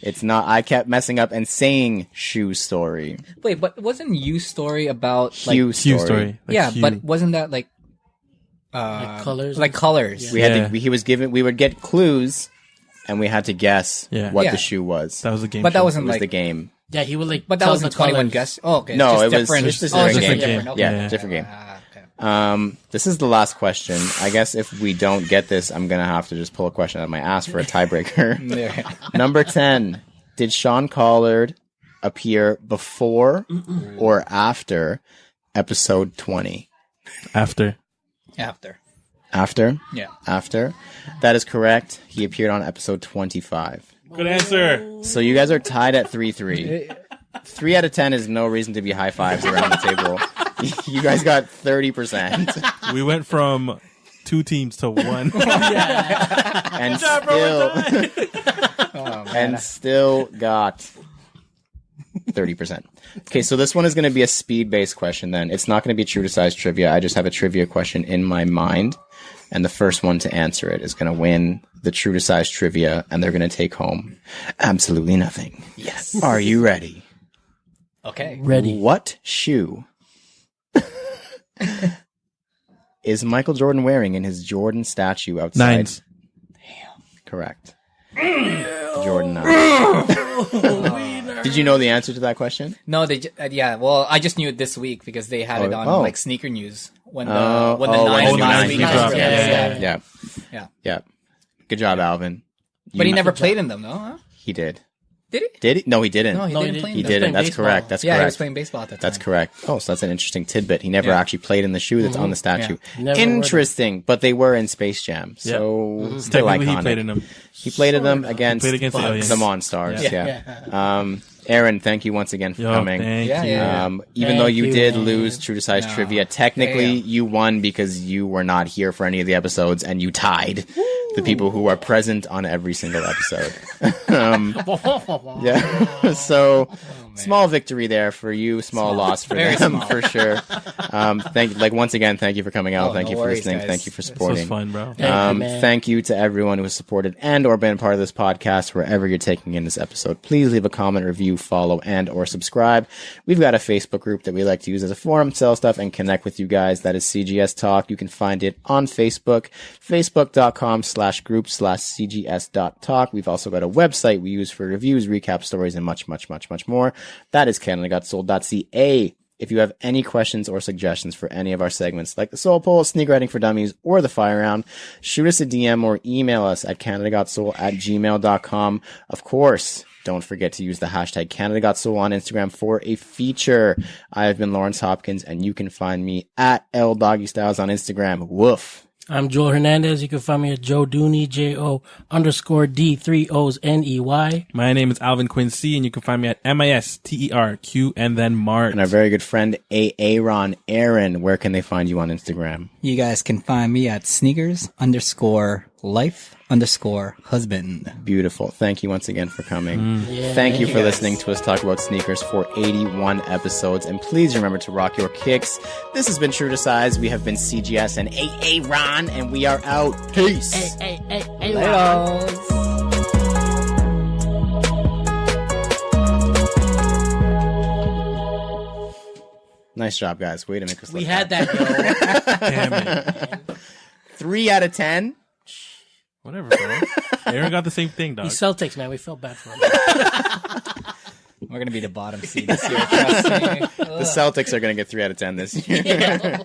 It's not. I kept messing up and saying Shoe Story. Wait, but wasn't you story about like? Hugh Hugh Story. Story. Like Yeah, Hugh. but wasn't that like? Like colors. Like colors. We had Yeah. to. He was given. We would get clues, and we had to guess Yeah. what Yeah. the shoe was. That was the game. But that show. It wasn't was like. the game. Yeah, he would like. But that tell wasn't the 21 colors. guess. Oh, okay. No, just it was different. just a Oh, different different. game. Different. Okay. Yeah, Yeah. different game. Okay. This is the last question. I guess if we don't get this, I'm gonna have to just pull a question out of my ass for a tiebreaker. There. Number 10. Did Sean Collard appear before or after episode 20? After. After. After? Yeah. After. That is correct. He appeared on episode 25. Good answer. So you guys are tied at 3-3. 3 out of 10 is no reason to be high fives around the table. You guys got 30%. We went from 2 teams to 1. And still and still got 30%. Okay, so this one is going to be a speed-based question then. It's not going to be true to size trivia. I just have a trivia question in my mind, and the first one to answer it is going to win the true to size trivia, and they're going to take home absolutely nothing. Yes. Are you ready? Okay. Ready. What shoe is Michael Jordan wearing in his Jordan statue outside? 9s. Correct. Jordan 9. Did you know the answer to that question? No, yeah. Well, I just knew it this week because they had it on oh. like sneaker news when the Oh, when the oh, nines when the last nines week dropped. dropped. Yeah. Yeah. Yeah. Yeah. Good job, Alvin. But he You- never played in them, though. Huh? He did. Did he? Did he? No, he didn't. No, he No, he didn't didn't. play in He them. didn't. playing That's baseball. correct. That's Yeah, he was correct. playing baseball at the time. That's correct. Oh, so that's an interesting tidbit. He never Yeah. actually played in the shoe that's on the statue. Never Interesting, but they were in Space Jam, so still Technically, iconic. he played in them. He played in them against, Played against the aliens. the Monstars. Yeah. Yeah. Aaron, thank you once again for Yo, coming. thank Yeah, you. yeah. Even though Thank you you, did man. lose True to Size No. Trivia, technically Damn. you won because you were not here for any of the episodes and you tied the people who are present on every single episode. Yeah. So small victory there for you, small loss for Very them small. for sure. Once again, thank you for coming out. Oh, Thank no you for worries, listening. guys. Thank you for This was supporting. fun, bro. man. Thank you to everyone who has supported and or been part of this podcast wherever you're taking in this episode. Please leave a comment, review, follow, and or subscribe. We've got a Facebook group that we like to use as a forum, sell stuff, and connect with you guys. That is CGS Talk. You can find it on Facebook, facebook.com/group/CGS.talk. We've also got a website we use for reviews, recap stories, and much, much, much, much more. That is CanadaGotSold.ca. If you have any questions or suggestions for any of our segments, like the Soul Poll, Sneaker Writing for Dummies, or the Fire Round, shoot us a DM or email us at CanadaGotSoul@gmail.com. Of course, don't forget to use the hashtag CanadaGotSoul on Instagram for a feature. I have been Lawrence Hopkins, and you can find me at LDoggyStyles on Instagram. Woof. I'm Joel Hernandez. You can find me at Joe Dooney, JO_D3OsNEY. My name is Alvin Quincy, and you can find me at MISTERQ and then Mart. And our very good friend, Aaron. Aaron, where can they find you on Instagram? You guys can find me at sneakers_life_husband. Beautiful. Thank you once again for coming. Yeah. Thank you for guys. listening to us talk about sneakers for 81 episodes. And please remember to rock your kicks. This has been True to Size. We have been CGS and Ron, and we are out. Peace. Hey, Nice job, guys. Way to make us we look had bad. that, yo. Damn it. 3 out of 10. Whatever, bro. Aaron got the same thing, dog. These Celtics, man, we felt bad for them. We're gonna be the bottom seed this year. Trust me. The Celtics are going to get 3 out of 10 this year.